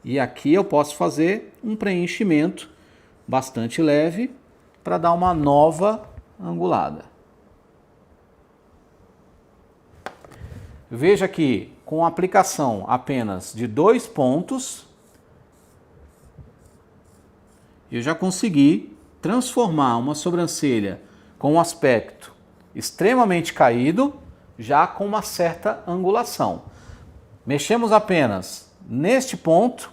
E aqui eu posso fazer um preenchimento bastante leve para dar uma nova angulada. Veja que com a aplicação apenas de 2 pontos, eu já consegui transformar uma sobrancelha com um aspecto extremamente caído, já com uma certa angulação. Mexemos apenas neste ponto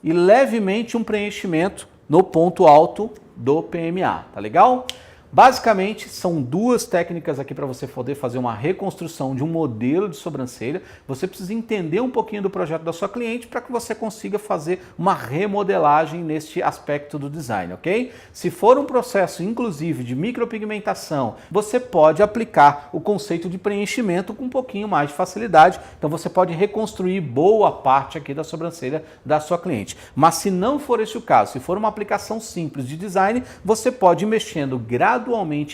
e levemente um preenchimento no ponto alto do PMA, tá legal? Basicamente, são 2 técnicas aqui para você poder fazer uma reconstrução de um modelo de sobrancelha. Você precisa entender um pouquinho do projeto da sua cliente para que você consiga fazer uma remodelagem neste aspecto do design, ok? Se for um processo, inclusive, de micropigmentação, você pode aplicar o conceito de preenchimento com um pouquinho mais de facilidade. Então, você pode reconstruir boa parte aqui da sobrancelha da sua cliente. Mas se não for esse o caso, se for uma aplicação simples de design, você pode ir mexendo gradualmente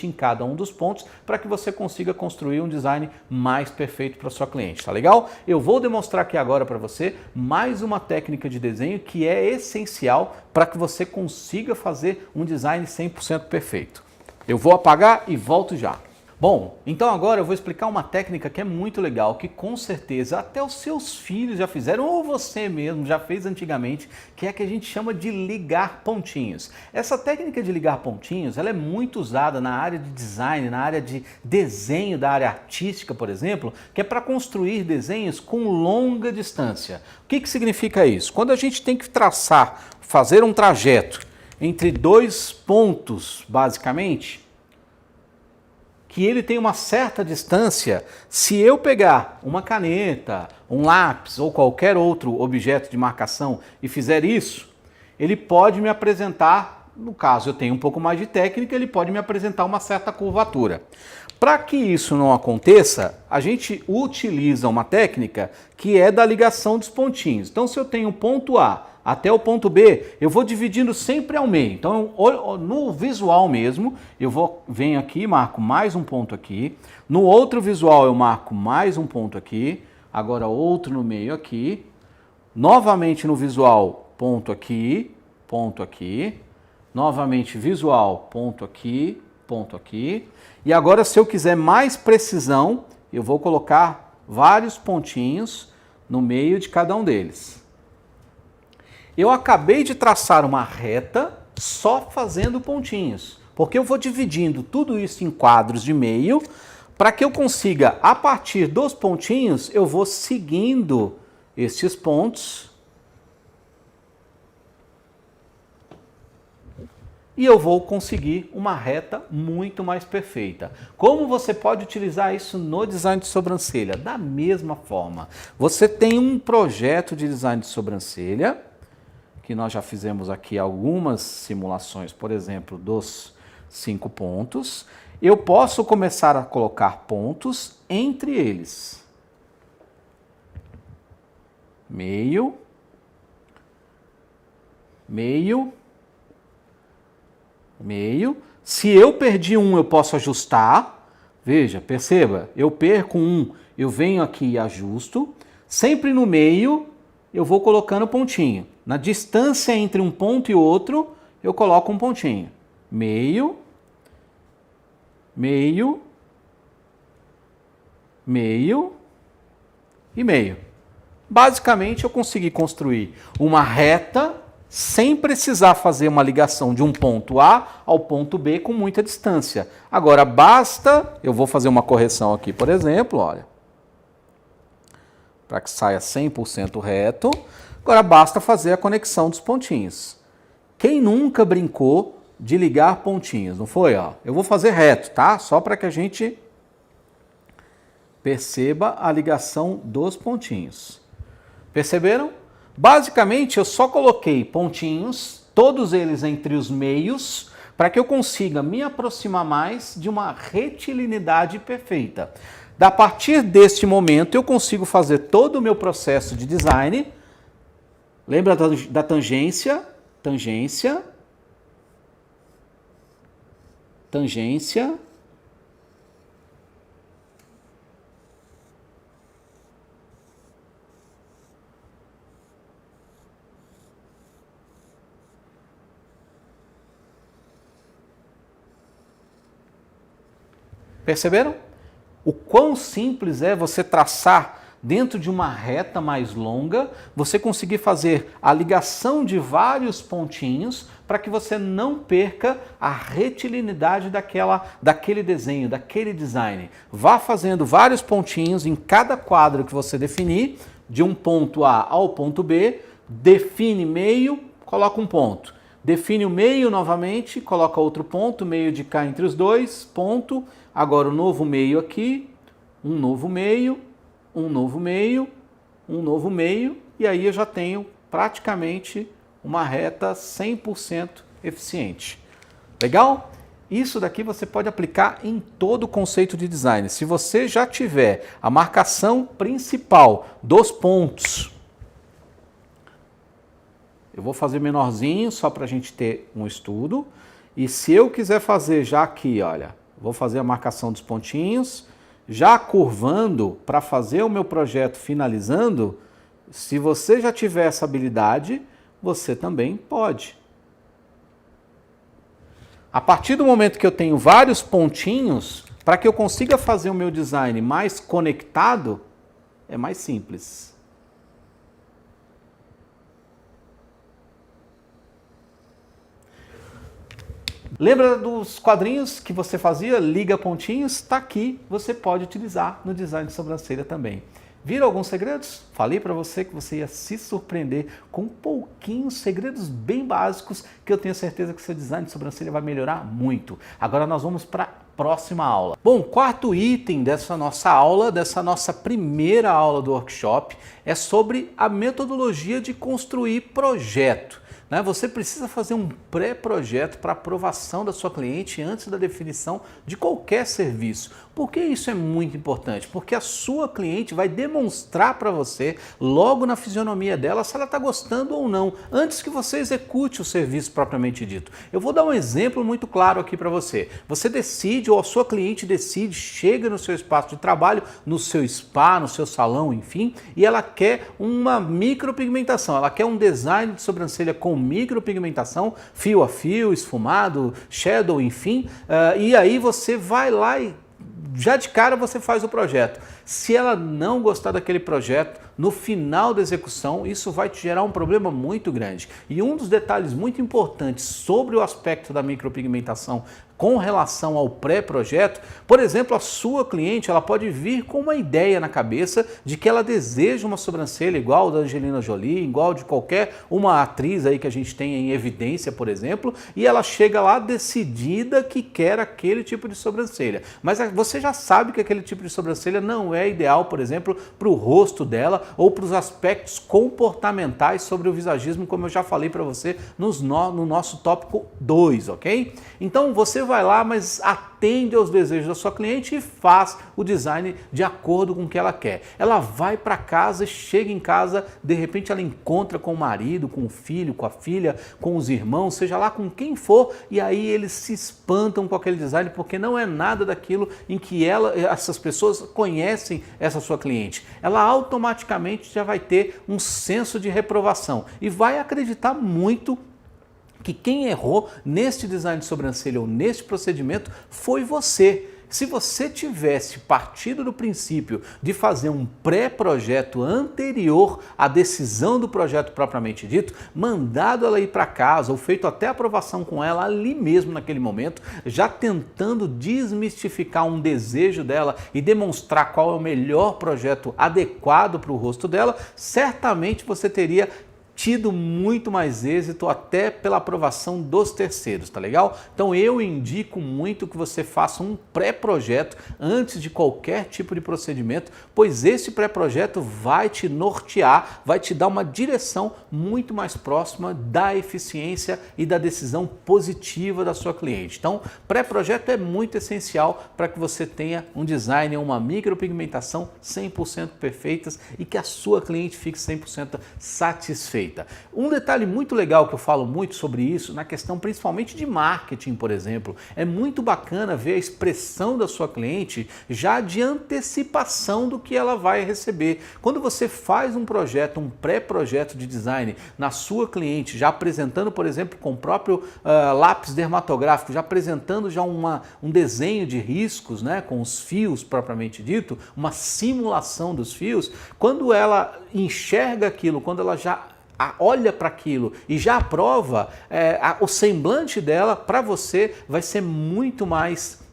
em cada um dos pontos para que você consiga construir um design mais perfeito para sua cliente, tá legal? Eu vou demonstrar aqui agora para você mais uma técnica de desenho que é essencial para que você consiga fazer um design 100% perfeito. Eu vou apagar e volto já. Bom, então agora eu vou explicar uma técnica que é muito legal, que com certeza até os seus filhos já fizeram, ou você mesmo já fez antigamente, que é a que a gente chama de ligar pontinhos. Essa técnica de ligar pontinhos, ela é muito usada na área de design, na área de desenho, da área artística, por exemplo, que é para construir desenhos com longa distância. O que significa isso? Quando a gente tem que traçar, fazer um trajeto entre 2 pontos, basicamente, que ele tem uma certa distância, se eu pegar uma caneta, um lápis ou qualquer outro objeto de marcação e fizer isso, ele pode me apresentar, no caso eu tenho um pouco mais de técnica, ele pode me apresentar uma certa curvatura. Para que isso não aconteça, a gente utiliza uma técnica que é da ligação dos pontinhos. Então se eu tenho ponto A, até o ponto B, eu vou dividindo sempre ao meio. Então, no visual mesmo, venho aqui, marco mais um ponto aqui. No outro visual, eu marco mais um ponto aqui. Agora, outro no meio aqui. Novamente no visual, ponto aqui, ponto aqui. Novamente visual, ponto aqui, ponto aqui. E agora, se eu quiser mais precisão, eu vou colocar vários pontinhos no meio de cada um deles. Eu acabei de traçar uma reta só fazendo pontinhos, porque eu vou dividindo tudo isso em quadros de meio, para que eu consiga, a partir dos pontinhos, eu vou seguindo estes pontos e eu vou conseguir uma reta muito mais perfeita. Como você pode utilizar isso no design de sobrancelha? Da mesma forma, você tem um projeto de design de sobrancelha, que nós já fizemos aqui algumas simulações, por exemplo, dos 5 pontos. Eu posso começar a colocar pontos entre eles. Meio, meio, meio. Se eu perdi um, eu posso ajustar. Veja, perceba, eu perco um, eu venho aqui e ajusto. Sempre no meio, eu vou colocando pontinho. Na distância entre um ponto e outro, eu coloco um pontinho. Meio, meio, meio e meio. Basicamente, eu consegui construir uma reta sem precisar fazer uma ligação de um ponto A ao ponto B com muita distância. Agora, basta, eu vou fazer uma correção aqui, por exemplo, olha, para que saia 100% reto. Agora basta fazer a conexão dos pontinhos. Quem nunca brincou de ligar pontinhos, não foi? Ó, eu vou fazer reto, tá? Só para que a gente perceba a ligação dos pontinhos. Perceberam? Basicamente, eu só coloquei pontinhos, todos eles entre os meios, para que eu consiga me aproximar mais de uma retilinidade perfeita. A partir deste momento, eu consigo fazer todo o meu processo de design. Lembra da tangência? Tangência. Tangência. Perceberam? O quão simples é você traçar dentro de uma reta mais longa, você conseguir fazer a ligação de vários pontinhos para que você não perca a retilinidade daquele desenho, daquele design. Vá fazendo vários pontinhos em cada quadro que você definir, de um ponto A ao ponto B, define meio, coloca um ponto. Define o meio novamente, coloca outro ponto, meio de cá entre os dois, ponto. Agora o novo meio aqui, um novo meio, um novo meio, um novo meio, e aí eu já tenho praticamente uma reta 100% eficiente. Legal? Isso daqui você pode aplicar em todo o conceito de design. Se você já tiver a marcação principal dos pontos, eu vou fazer menorzinho só para a gente ter um estudo, e se eu quiser fazer já aqui, olha, vou fazer a marcação dos pontinhos, já curvando para fazer o meu projeto finalizando. Se você já tiver essa habilidade, você também pode. A partir do momento que eu tenho vários pontinhos, para que eu consiga fazer o meu design mais conectado, é mais simples. Lembra dos quadrinhos que você fazia? Liga pontinhos? Está aqui, você pode utilizar no design de sobrancelha também. Viram alguns segredos? Falei para você que você ia se surpreender com pouquinhos segredos bem básicos que eu tenho certeza que seu design de sobrancelha vai melhorar muito. Agora nós vamos para a próxima aula. Bom, quarto item dessa nossa aula, dessa nossa primeira aula do workshop, é sobre a metodologia de construir projeto. Você precisa fazer um pré-projeto para aprovação da sua cliente antes da definição de qualquer serviço. Por que isso é muito importante? Porque a sua cliente vai demonstrar para você, logo na fisionomia dela, se ela está gostando ou não, antes que você execute o serviço propriamente dito. Eu vou dar um exemplo muito claro aqui para você. Você decide, ou a sua cliente decide, chega no seu espaço de trabalho, no seu spa, no seu salão, enfim, e ela quer uma micropigmentação, ela quer um design de sobrancelha com micropigmentação, fio a fio, esfumado, shadow, enfim, e aí você vai lá e já de cara você faz o projeto. Se ela não gostar daquele projeto, no final da execução, isso vai te gerar um problema muito grande. E um dos detalhes muito importantes sobre o aspecto da micropigmentação com relação ao pré-projeto, por exemplo, a sua cliente ela pode vir com uma ideia na cabeça de que ela deseja uma sobrancelha igual da Angelina Jolie, igual de qualquer uma atriz aí que a gente tem em evidência, por exemplo, e ela chega lá decidida que quer aquele tipo de sobrancelha. Mas você já sabe que aquele tipo de sobrancelha não é ideal, por exemplo, para o rosto dela ou para os aspectos comportamentais sobre o visagismo, como eu já falei para você no nosso tópico 2, ok? Então você vai lá, mas atende aos desejos da sua cliente e faz o design de acordo com o que ela quer. Ela vai para casa, chega em casa, de repente ela encontra com o marido, com o filho, com a filha, com os irmãos, seja lá com quem for, e aí eles se espantam com aquele design porque não é nada daquilo em que essas pessoas conhecem essa sua cliente. Ela automaticamente já vai ter um senso de reprovação e vai acreditar muito que quem errou neste design de sobrancelha ou neste procedimento foi você. Se você tivesse partido do princípio de fazer um pré-projeto anterior à decisão do projeto propriamente dito, mandado ela ir para casa ou feito até aprovação com ela ali mesmo naquele momento, já tentando desmistificar um desejo dela e demonstrar qual é o melhor projeto adequado para o rosto dela, certamente você teria tido muito mais êxito até pela aprovação dos terceiros, tá legal? Então eu indico muito que você faça um pré-projeto antes de qualquer tipo de procedimento, pois esse pré-projeto vai te nortear, vai te dar uma direção muito mais próxima da eficiência e da decisão positiva da sua cliente. Então, pré-projeto é muito essencial para que você tenha um design, uma micropigmentação 100% perfeitas e que a sua cliente fique 100% satisfeita. Um detalhe muito legal que eu falo muito sobre isso, na questão principalmente de marketing, por exemplo, é muito bacana ver a expressão da sua cliente já de antecipação do que ela vai receber. Quando você faz um projeto, um pré-projeto de design na sua cliente, já apresentando, por exemplo, com o próprio lápis dermatográfico, já apresentando já um desenho de riscos, né, com os fios propriamente dito, uma simulação dos fios, quando ela enxerga aquilo, quando ela já olha para aquilo e já aprova, o semblante dela para você vai ser muito mais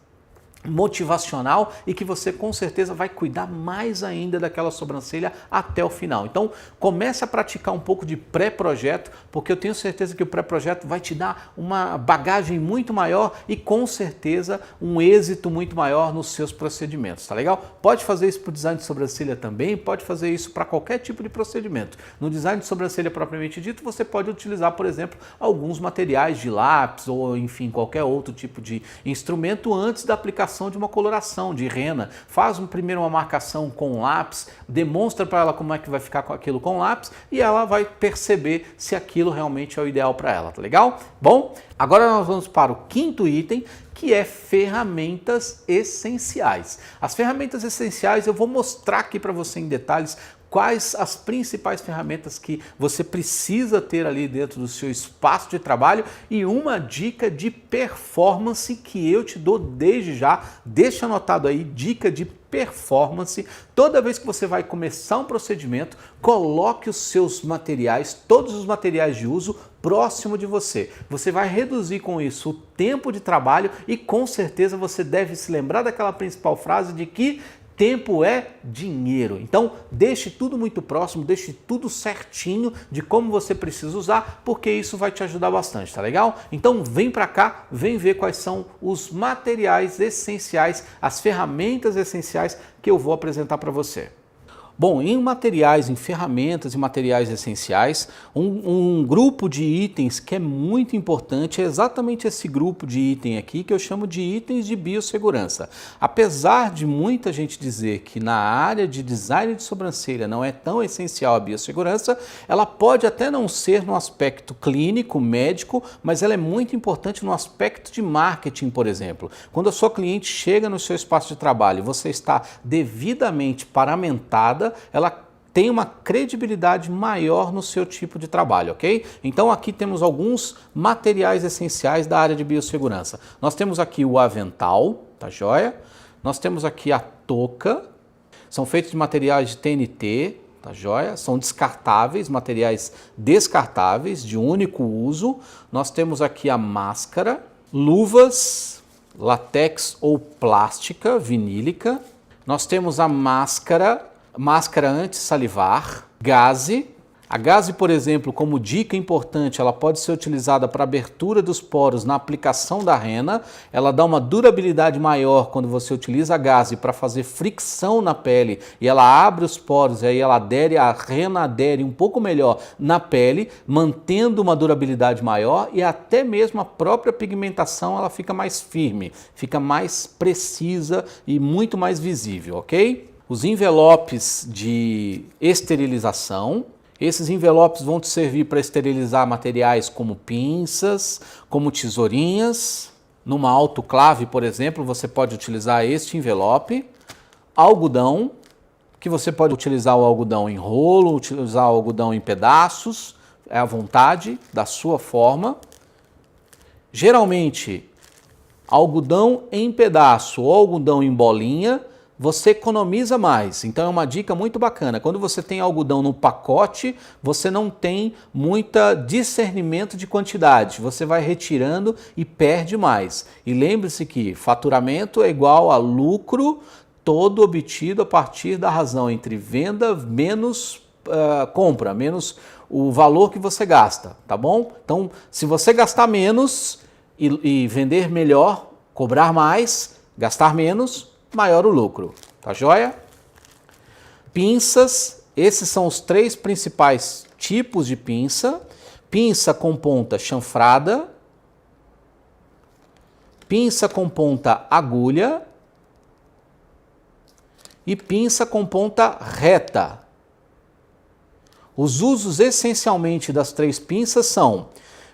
motivacional e que você com certeza vai cuidar mais ainda daquela sobrancelha até o final. Então comece a praticar um pouco de pré-projeto, porque eu tenho certeza que o pré-projeto vai te dar uma bagagem muito maior e com certeza um êxito muito maior nos seus procedimentos, tá legal? Pode fazer isso para o design de sobrancelha também, pode fazer isso para qualquer tipo de procedimento. No design de sobrancelha propriamente dito, você pode utilizar, por exemplo, alguns materiais de lápis ou enfim, qualquer outro tipo de instrumento antes da aplicação de uma coloração, de rena. Faz primeiro uma marcação com lápis, demonstra para ela como é que vai ficar com aquilo com lápis e ela vai perceber se aquilo realmente é o ideal para ela, tá legal? Bom, agora nós vamos para o quinto item, que é ferramentas essenciais. As ferramentas essenciais eu vou mostrar aqui para você em detalhes quais as principais ferramentas que você precisa ter ali dentro do seu espaço de trabalho e uma dica de performance que eu te dou desde já, deixa anotado aí, dica de performance. Toda vez que você vai começar um procedimento, coloque os seus materiais, todos os materiais de uso próximo de você. Você vai reduzir com isso o tempo de trabalho e com certeza você deve se lembrar daquela principal frase de que tempo é dinheiro. Então, deixe tudo muito próximo, deixe tudo certinho de como você precisa usar, porque isso vai te ajudar bastante, tá legal? Então, vem pra cá, vem ver quais são os materiais essenciais, as ferramentas essenciais que eu vou apresentar para você. Bom, em materiais, em ferramentas e materiais essenciais, um grupo de itens que é muito importante é exatamente esse grupo de item aqui que eu chamo de itens de biossegurança. Apesar de muita gente dizer que na área de design de sobrancelha não é tão essencial a biossegurança, ela pode até não ser no aspecto clínico, médico, mas ela é muito importante no aspecto de marketing, por exemplo. Quando a sua cliente chega no seu espaço de trabalho e você está devidamente paramentada, ela tem uma credibilidade maior no seu tipo de trabalho, ok? Então aqui temos alguns materiais essenciais da área de biossegurança. Nós temos aqui o avental, tá joia? Nós temos aqui a touca, são feitos de materiais de TNT, tá joia? São descartáveis, materiais descartáveis, de único uso. Nós temos aqui a máscara, luvas, látex ou plástica, vinílica. Nós temos a máscara anti-salivar, gaze. A gaze, por exemplo, como dica importante, ela pode ser utilizada para abertura dos poros na aplicação da rena. Ela dá uma durabilidade maior quando você utiliza a gaze para fazer fricção na pele e ela abre os poros e aí ela adere, a rena adere um pouco melhor na pele, mantendo uma durabilidade maior e até mesmo a própria pigmentação ela fica mais firme, fica mais precisa e muito mais visível, ok? Os envelopes de esterilização. Esses envelopes vão te servir para esterilizar materiais como pinças, como tesourinhas. Numa autoclave, por exemplo, você pode utilizar este envelope. Algodão, que você pode utilizar o algodão em rolo, utilizar o algodão em pedaços, é à vontade, da sua forma. Geralmente, algodão em pedaço ou algodão em bolinha, você economiza mais, então é uma dica muito bacana. Quando você tem algodão no pacote, você não tem muita discernimento de quantidade, você vai retirando e perde mais. E lembre-se que faturamento é igual a lucro todo obtido a partir da razão entre venda menos compra, menos o valor que você gasta, tá bom? Então, se você gastar menos e vender melhor, cobrar mais, gastar menos, maior o lucro, tá joia? Pinças, esses são os três principais tipos de pinça. Pinça com ponta chanfrada, pinça com ponta agulha e pinça com ponta reta. Os usos essencialmente das três pinças são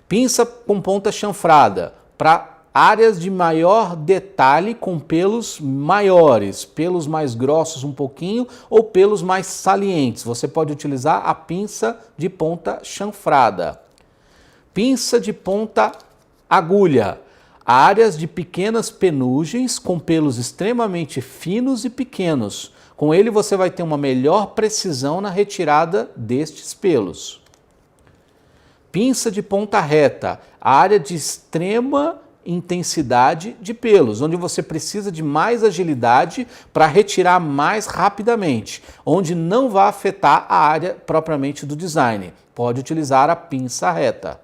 pinça com ponta chanfrada para áreas de maior detalhe com pelos maiores, pelos mais grossos um pouquinho ou pelos mais salientes. Você pode utilizar a pinça de ponta chanfrada. Pinça de ponta agulha. Áreas de pequenas penugens com pelos extremamente finos e pequenos. Com ele você vai ter uma melhor precisão na retirada destes pelos. Pinça de ponta reta. Área de extrema intensidade de pelos, onde você precisa de mais agilidade para retirar mais rapidamente, onde não vai afetar a área propriamente do design. Pode utilizar a pinça reta.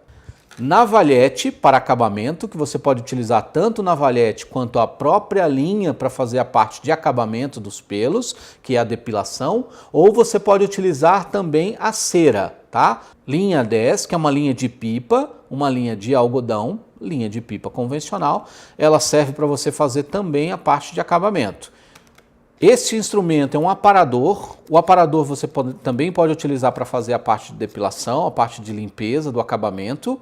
Navalhete para acabamento, que você pode utilizar tanto o navalhete quanto a própria linha para fazer a parte de acabamento dos pelos, que é a depilação, ou você pode utilizar também a cera, tá? Linha 10, que é uma linha de pipa, uma linha de algodão, linha de pipa convencional, ela serve para você fazer também a parte de acabamento. Este instrumento é um aparador, o aparador você também pode utilizar para fazer a parte de depilação, a parte de limpeza do acabamento.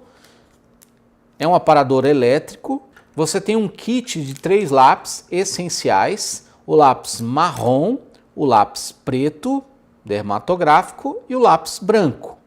É um aparador elétrico. Você tem um kit de 3 lápis essenciais, o lápis marrom, o lápis preto, dermatográfico e o lápis branco.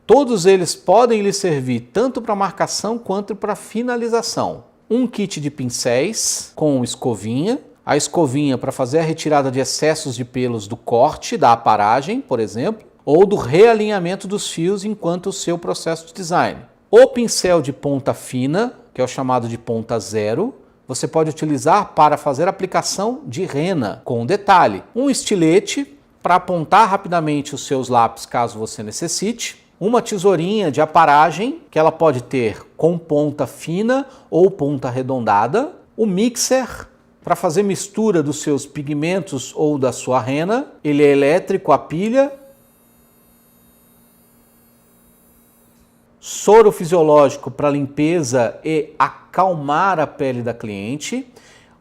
Todos eles podem lhe servir tanto para marcação quanto para finalização. Um kit de pincéis com escovinha, a escovinha para fazer a retirada de excessos de pelos do corte, da aparagem, por exemplo, ou do realinhamento dos fios enquanto o seu processo de design. O pincel de ponta fina, que é o chamado de ponta zero, você pode utilizar para fazer aplicação de rena com detalhe. Um estilete para apontar rapidamente os seus lápis caso você necessite. Uma tesourinha de aparagem, que ela pode ter com ponta fina ou ponta arredondada. O mixer para fazer mistura dos seus pigmentos ou da sua rena. Ele é elétrico, a pilha. Soro fisiológico para limpeza e acalmar a pele da cliente.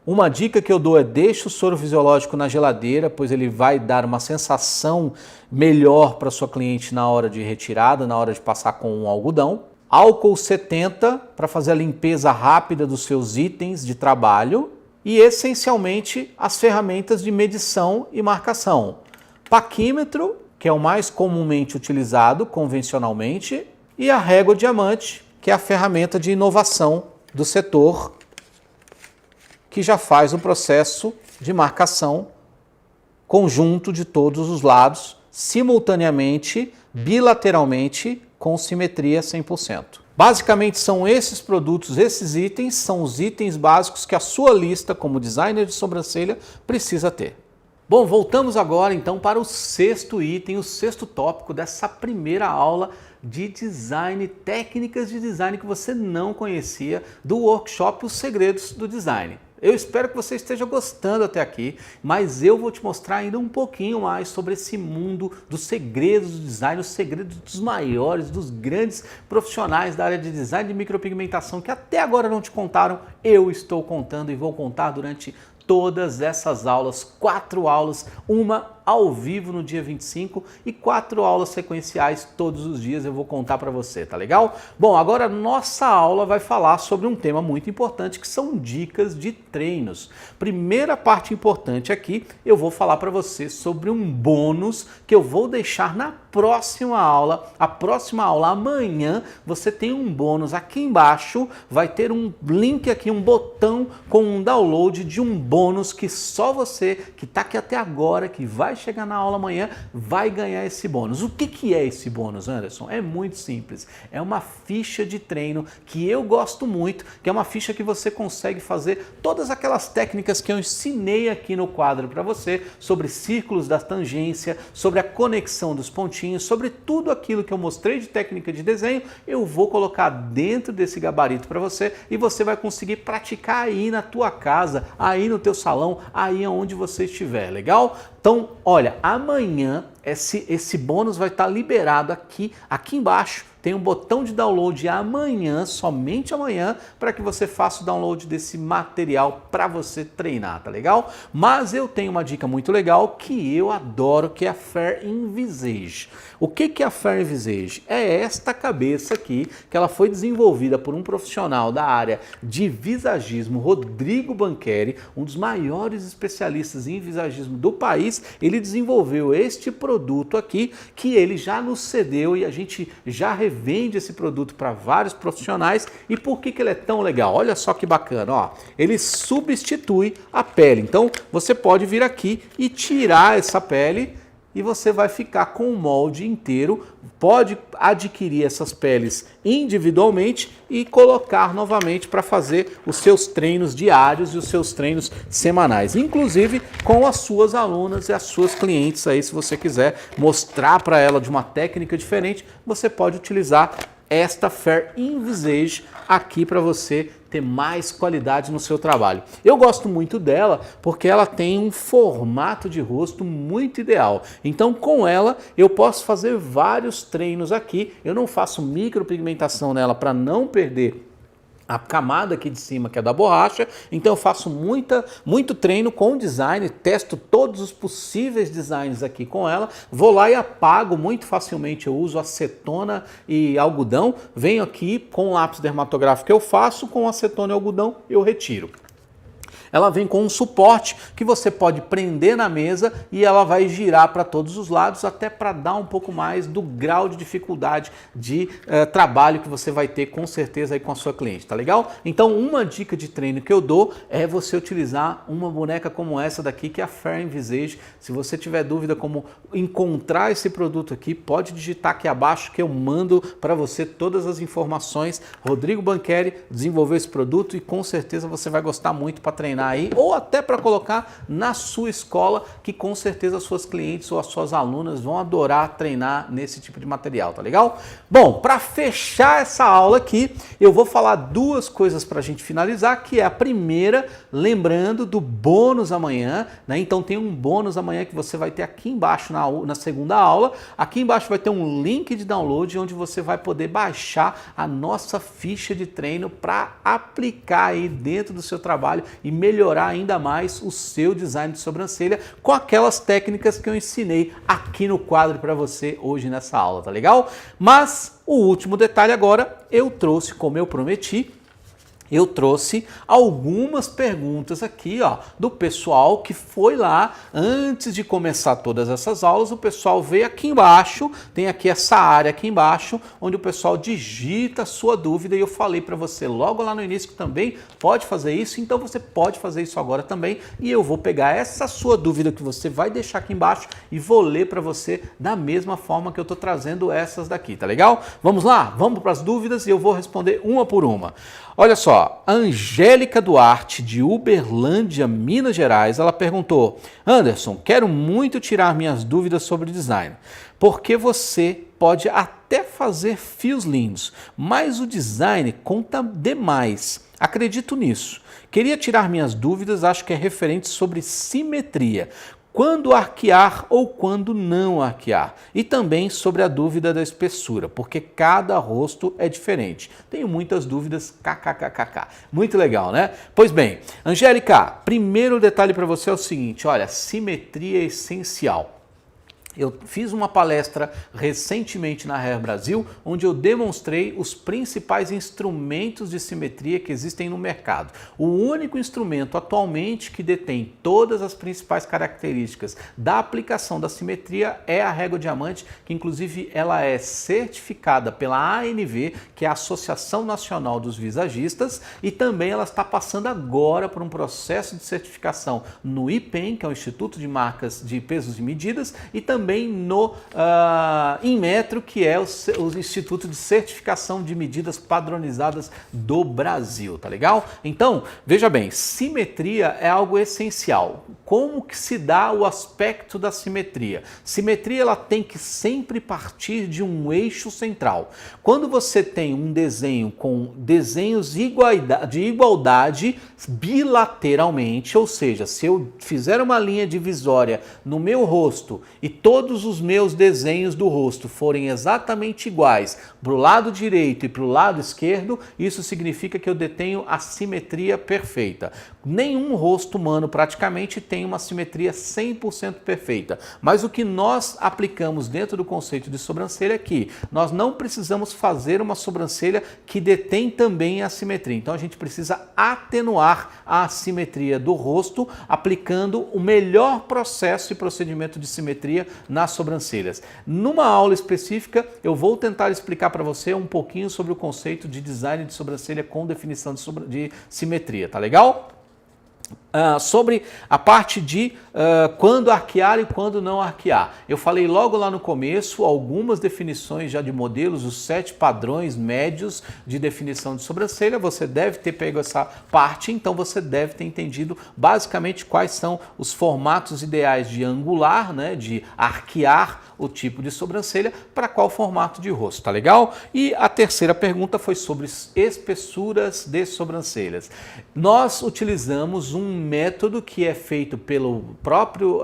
Uma dica que eu dou é deixe o soro fisiológico na geladeira, pois ele vai dar uma sensação melhor para sua cliente na hora de retirada, na hora de passar com um algodão. Álcool 70 para fazer a limpeza rápida dos seus itens de trabalho. E essencialmente as ferramentas de medição e marcação. Paquímetro, que é o mais comumente utilizado convencionalmente, e a régua diamante, que é a ferramenta de inovação do setor, que já faz o processo de marcação conjunto de todos os lados, simultaneamente, bilateralmente, com simetria 100%. Basicamente são esses produtos, esses itens, são os itens básicos que a sua lista como designer de sobrancelha precisa ter. Bom, voltamos agora então para o sexto item, o sexto tópico dessa primeira aula de design, técnicas de design que você não conhecia do workshop Os Segredos do Design. Eu espero que você esteja gostando até aqui, mas eu vou te mostrar ainda um pouquinho mais sobre esse mundo dos segredos do design, os segredos dos maiores, dos grandes profissionais da área de design de micropigmentação que até agora não te contaram. Eu estou contando e vou contar durante todas essas aulas, 4 aulas, uma ao vivo no dia 25 e 4 aulas sequenciais todos os dias eu vou contar para você, tá legal? Bom, agora nossa aula vai falar sobre um tema muito importante que são dicas de treinos. Primeira parte importante aqui, eu vou falar para você sobre um bônus que eu vou deixar na próxima aula. A próxima aula amanhã você tem um bônus aqui embaixo, vai ter um link aqui, um botão com um download de um bônus que só você que está aqui até agora, que vai chegar na aula amanhã, vai ganhar esse bônus. O que é esse bônus, Anderson? É muito simples. É uma ficha de treino que eu gosto muito, que é uma ficha que você consegue fazer todas aquelas técnicas que eu ensinei aqui no quadro para você, sobre círculos da tangência, sobre a conexão dos pontinhos, sobre tudo aquilo que eu mostrei de técnica de desenho, eu vou colocar dentro desse gabarito para você e você vai conseguir praticar aí na tua casa, aí no teu salão, aí onde você estiver, legal? Então, olha, amanhã esse bônus vai estar liberado aqui embaixo. Tem um botão de download amanhã, somente amanhã, para que você faça o download desse material para você treinar, tá legal? Mas eu tenho uma dica muito legal que eu adoro, que é a Fair Envisage. O que é a Fair Envisage? É esta cabeça aqui, que ela foi desenvolvida por um profissional da área de visagismo, Rodrigo Bancheri, um dos maiores especialistas em visagismo do país. Ele desenvolveu este produto aqui, que ele já nos cedeu e a gente já revende esse produto para vários profissionais. E por que ele é tão legal? Olha só que bacana, ó. Ele substitui a pele. Então você pode vir aqui e tirar essa pele e você vai ficar com o molde inteiro. Pode adquirir essas peles individualmente e colocar novamente para fazer os seus treinos diários e os seus treinos semanais, inclusive com as suas alunas e as suas clientes aí. Se você quiser mostrar para ela de uma técnica diferente, você pode utilizar esta Fair Envisage aqui para você ter mais qualidade no seu trabalho. Eu gosto muito dela porque ela tem um formato de rosto muito ideal. Então com ela eu posso fazer vários treinos aqui. Eu não faço micropigmentação nela para não perder a camada aqui de cima, que é da borracha. Então eu faço muito treino com design, testo todos os possíveis designs aqui com ela, vou lá e apago muito facilmente. Eu uso acetona e algodão, venho aqui com o lápis dermatográfico que eu faço, com acetona e algodão eu retiro. Ela vem com um suporte que você pode prender na mesa e ela vai girar para todos os lados, até para dar um pouco mais do grau de dificuldade de trabalho que você vai ter com certeza aí com a sua cliente, tá legal? Então uma dica de treino que eu dou é você utilizar uma boneca como essa daqui, que é a Fair Envisage. Se você tiver dúvida como encontrar esse produto aqui, pode digitar aqui abaixo que eu mando para você todas as informações. Rodrigo Bancheri desenvolveu esse produto e com certeza você vai gostar muito para treinar treinar aí, ou até para colocar na sua escola, que com certeza as suas clientes ou as suas alunas vão adorar treinar nesse tipo de material, tá legal? Bom, para fechar essa aula aqui, eu vou falar duas coisas para a gente finalizar, que é a primeira, lembrando do bônus amanhã, né? Então tem um bônus amanhã que você vai ter aqui embaixo na segunda aula. Aqui embaixo vai ter um link de download onde você vai poder baixar a nossa ficha de treino para aplicar aí dentro do seu trabalho e melhorar ainda mais o seu design de sobrancelha com aquelas técnicas que eu ensinei aqui no quadro para você hoje nessa aula, tá legal? Mas o último detalhe agora, eu trouxe, como eu prometi, eu trouxe algumas perguntas aqui, ó, do pessoal que foi lá antes de começar todas essas aulas. O pessoal veio aqui embaixo, tem aqui essa área aqui embaixo, onde o pessoal digita a sua dúvida, e eu falei para você logo lá no início que também pode fazer isso, então você pode fazer isso agora também, e eu vou pegar essa sua dúvida que você vai deixar aqui embaixo e vou ler para você da mesma forma que eu tô trazendo essas daqui, tá legal? Vamos lá? Vamos para as dúvidas e eu vou responder uma por uma. Olha só, a Angélica Duarte, de Uberlândia, Minas Gerais, ela perguntou: Anderson, quero muito tirar minhas dúvidas sobre design, porque você pode até fazer fios lindos, mas o design conta demais. Acredito nisso. Queria tirar minhas dúvidas, acho que é referente sobre simetria. Quando arquear ou quando não arquear. E também sobre a dúvida da espessura, porque cada rosto é diferente. Tenho muitas dúvidas, kkkk. Muito legal, né? Pois bem, Angélica, primeiro detalhe para você é o seguinte, olha, simetria é essencial. Eu fiz uma palestra recentemente na Hair Brasil, onde eu demonstrei os principais instrumentos de simetria que existem no mercado. O único instrumento atualmente que detém todas as principais características da aplicação da simetria é a régua diamante, que inclusive ela é certificada pela ANV, que é a Associação Nacional dos Visagistas, e também ela está passando agora por um processo de certificação no IPEM, que é o Instituto de Marcas de Pesos e Medidas, e também no Inmetro, que é o Instituto de Certificação de Medidas Padronizadas do Brasil, tá legal? Então, veja bem, simetria é algo essencial. Como que se dá o aspecto da simetria? Simetria ela tem que sempre partir de um eixo central. Quando você tem um desenho com desenhos de igualdade bilateralmente, ou seja, se eu fizer uma linha divisória no meu rosto e todos os meus desenhos do rosto forem exatamente iguais para o lado direito e para o lado esquerdo, isso significa que eu detenho a simetria perfeita. Nenhum rosto humano praticamente tem uma simetria 100% perfeita, mas o que nós aplicamos dentro do conceito de sobrancelha é que nós não precisamos fazer uma sobrancelha que detém também a simetria. Então a gente precisa atenuar a assimetria do rosto aplicando o melhor processo e procedimento de simetria nas sobrancelhas. Numa aula específica eu vou tentar explicar para você um pouquinho sobre o conceito de design de sobrancelha com definição de simetria, tá legal? Sobre a parte de quando arquear e quando não arquear. Eu falei logo lá no começo algumas definições já de modelos, os 7 padrões médios de definição de sobrancelha. Você deve ter pego essa parte, então você deve ter entendido basicamente quais são os formatos ideais de angular, né, de arquear o tipo de sobrancelha para qual formato de rosto, tá legal? E a terceira pergunta foi sobre espessuras de sobrancelhas. Nós utilizamos um método que é feito pelo próprio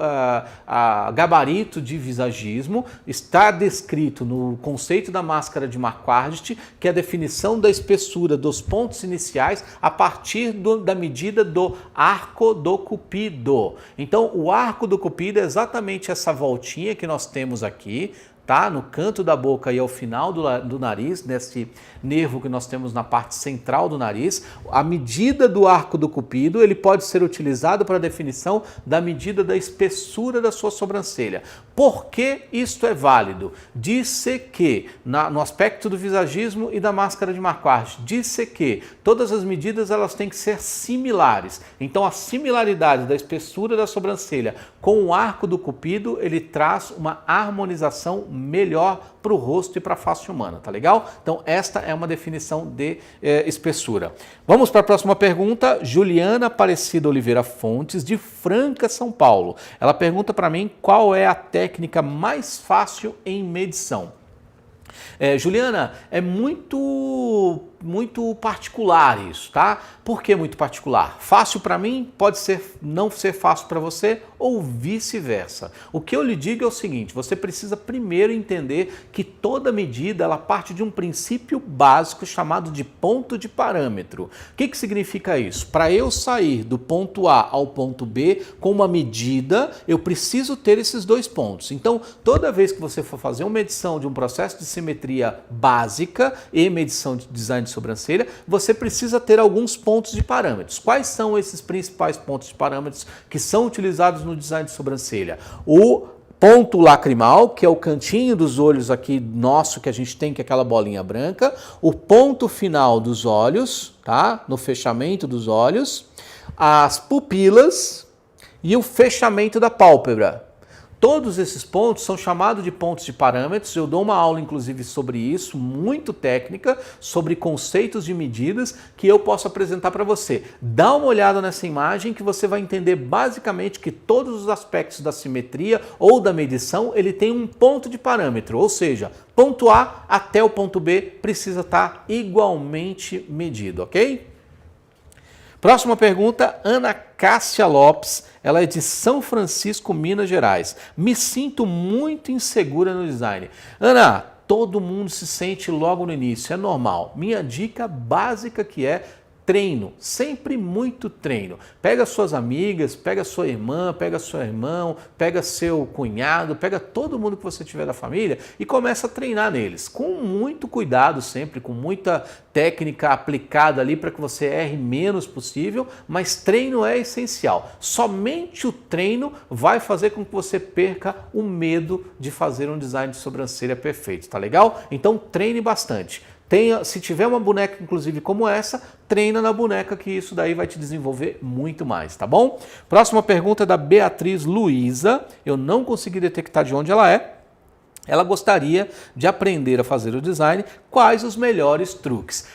gabarito de visagismo, está descrito no conceito da máscara de Marquardt, que é a definição da espessura dos pontos iniciais a partir da medida do arco do cupido. Então, o arco do cupido é exatamente essa voltinha que nós temos aqui, tá? No canto da boca e ao final do nariz, nesse nervo que nós temos na parte central do nariz. A medida do arco do cupido, ele pode ser utilizado para a definição da medida da espessura da sua sobrancelha. Por que isto é válido? Disse que, no aspecto do visagismo e da máscara de Marquardt, disse que todas as medidas elas têm que ser similares. Então a similaridade da espessura da sobrancelha com o arco do cupido, ele traz uma harmonização melhor para o rosto e para a face humana, tá legal? Então esta é uma definição de espessura. Vamos para a próxima pergunta. Juliana Aparecida Oliveira Fontes, de Franca, São Paulo. Ela pergunta para mim qual é a técnica mais fácil em medição. Juliana, é muito particular isso, tá? Por que muito particular? Fácil para mim pode ser não ser fácil para você ou vice-versa. O que eu lhe digo é o seguinte, você precisa primeiro entender que toda medida ela parte de um princípio básico chamado de ponto de parâmetro. O que significa isso? Para eu sair do ponto A ao ponto B com uma medida, eu preciso ter esses dois pontos. Então, toda vez que você for fazer uma medição de um processo de simetria básica e medição de design de sobrancelha, você precisa ter alguns pontos de parâmetros. Quais são esses principais pontos de parâmetros que são utilizados no design de sobrancelha? O ponto lacrimal, que é o cantinho dos olhos aqui nosso, que a gente tem, que é aquela bolinha branca. O ponto final dos olhos, tá? No fechamento dos olhos. As pupilas e o fechamento da pálpebra. Todos esses pontos são chamados de pontos de parâmetros. Eu dou uma aula, inclusive, sobre isso, muito técnica, sobre conceitos de medidas que eu posso apresentar para você. Dá uma olhada nessa imagem que você vai entender basicamente que todos os aspectos da simetria ou da medição, ele tem um ponto de parâmetro, ou seja, ponto A até o ponto B precisa estar igualmente medido, ok? Próxima pergunta, Ana Cássia Lopes, ela é de São Francisco, Minas Gerais. Me sinto muito insegura no design. Ana, todo mundo se sente logo no início, é normal. Minha dica básica que é treino, sempre muito treino. Pega suas amigas, pega sua irmã, pega seu irmão, pega seu cunhado, pega todo mundo que você tiver da família e começa a treinar neles. Com muito cuidado sempre, com muita técnica aplicada ali para que você erre menos possível, mas treino é essencial. Somente o treino vai fazer com que você perca o medo de fazer um design de sobrancelha perfeito, tá legal? Então treine bastante. Se tiver uma boneca, inclusive, como essa, treina na boneca que isso daí vai te desenvolver muito mais, tá bom? Próxima pergunta é da Beatriz Luiza. Eu não consegui detectar de onde ela é. Ela gostaria de aprender a fazer o design. Quais os melhores truques?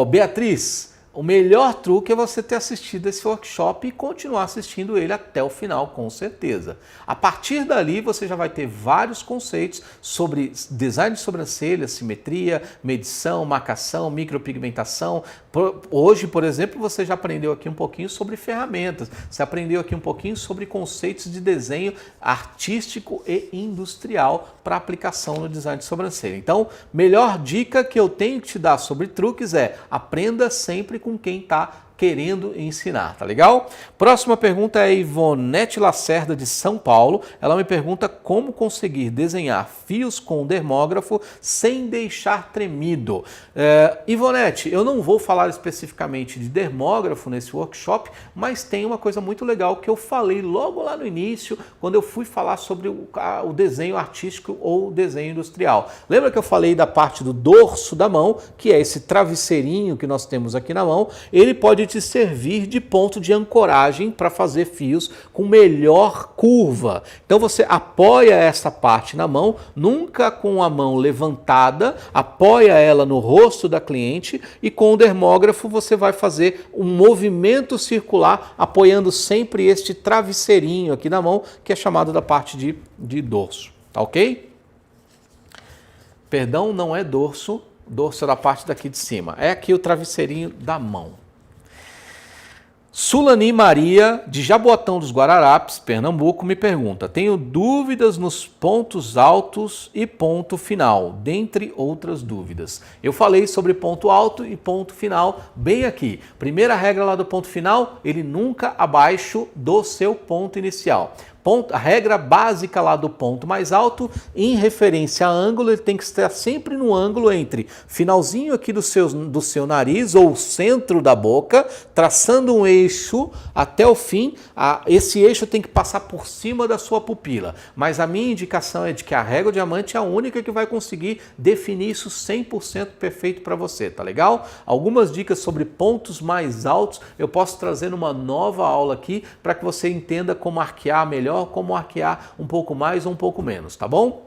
Beatriz, o melhor truque é você ter assistido esse workshop e continuar assistindo ele até o final, com certeza. A partir dali, você já vai ter vários conceitos sobre design de sobrancelha, simetria, medição, marcação, micropigmentação. Hoje, por exemplo, você já aprendeu aqui um pouquinho sobre ferramentas, você aprendeu aqui um pouquinho sobre conceitos de desenho artístico e industrial para aplicação no design de sobrancelha. Então, melhor dica que eu tenho que te dar sobre truques é aprenda sempre com quem está querendo ensinar, tá legal? Próxima pergunta é a Ivonete Lacerda, de São Paulo. Ela me pergunta como conseguir desenhar fios com dermógrafo sem deixar tremido. Ivonete, eu não vou falar especificamente de dermógrafo nesse workshop, mas tem uma coisa muito legal que eu falei logo lá no início, quando eu fui falar sobre o desenho artístico ou desenho industrial. Lembra que eu falei da parte do dorso da mão, que é esse travesseirinho que nós temos aqui na mão? Ele pode te servir de ponto de ancoragem para fazer fios com melhor curva. Então você apoia essa parte na mão, nunca com a mão levantada, apoia ela no rosto da cliente e com o dermógrafo você vai fazer um movimento circular, apoiando sempre este travesseirinho aqui na mão, que é chamado da parte de dorso, tá ok? Perdão, não é dorso, dorso é da parte daqui de cima, é aqui o travesseirinho da mão. Sulani Maria, de Jaboatão dos Guararapes, Pernambuco, me pergunta: tenho dúvidas nos pontos altos e ponto final, dentre outras dúvidas. Eu falei sobre ponto alto e ponto final bem aqui. Primeira regra lá do ponto final, ele nunca abaixo do seu ponto inicial. A regra básica lá do ponto mais alto, em referência a ângulo, ele tem que estar sempre no ângulo entre finalzinho aqui do seu nariz ou centro da boca, traçando um eixo até o fim. Esse eixo tem que passar por cima da sua pupila. Mas a minha indicação é de que a régua diamante é a única que vai conseguir definir isso 100% perfeito para você, tá legal? Algumas dicas sobre pontos mais altos eu posso trazer numa nova aula aqui para que você entenda como arquear melhor, como arquear um pouco mais ou um pouco menos, tá bom?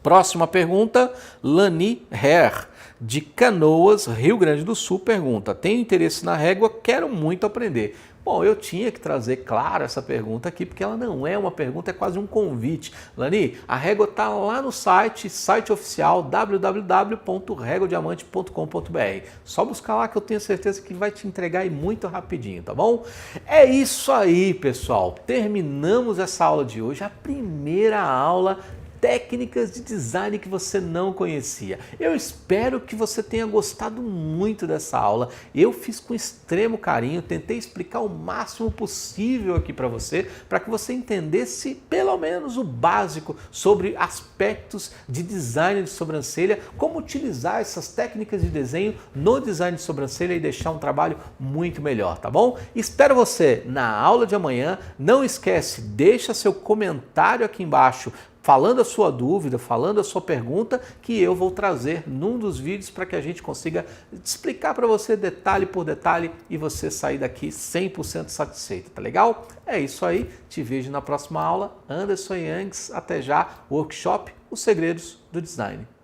Próxima pergunta, Lani Herr, de Canoas, Rio Grande do Sul, pergunta: tenho interesse na régua, quero muito aprender. Bom, eu tinha que trazer, claro, essa pergunta aqui, porque ela não é uma pergunta, é quase um convite. Lani, a régua está lá no site oficial www.reguadiamante.com.br. Só buscar lá que eu tenho certeza que vai te entregar aí muito rapidinho, tá bom? É isso aí, pessoal. Terminamos essa aula de hoje, a primeira aula técnicas de design que você não conhecia. Eu espero que você tenha gostado muito dessa aula. Eu fiz com extremo carinho, tentei explicar o máximo possível aqui para você entendesse pelo menos o básico sobre aspectos de design de sobrancelha, como utilizar essas técnicas de desenho no design de sobrancelha e deixar um trabalho muito melhor, tá bom? Espero você na aula de amanhã. Não esquece, deixa seu comentário aqui embaixo falando a sua dúvida, falando a sua pergunta, que eu vou trazer num dos vídeos para que a gente consiga explicar para você detalhe por detalhe e você sair daqui 100% satisfeito, tá legal? É isso aí, te vejo na próxima aula. Anderson Youngs, até já, Workshop Os Segredos do Design.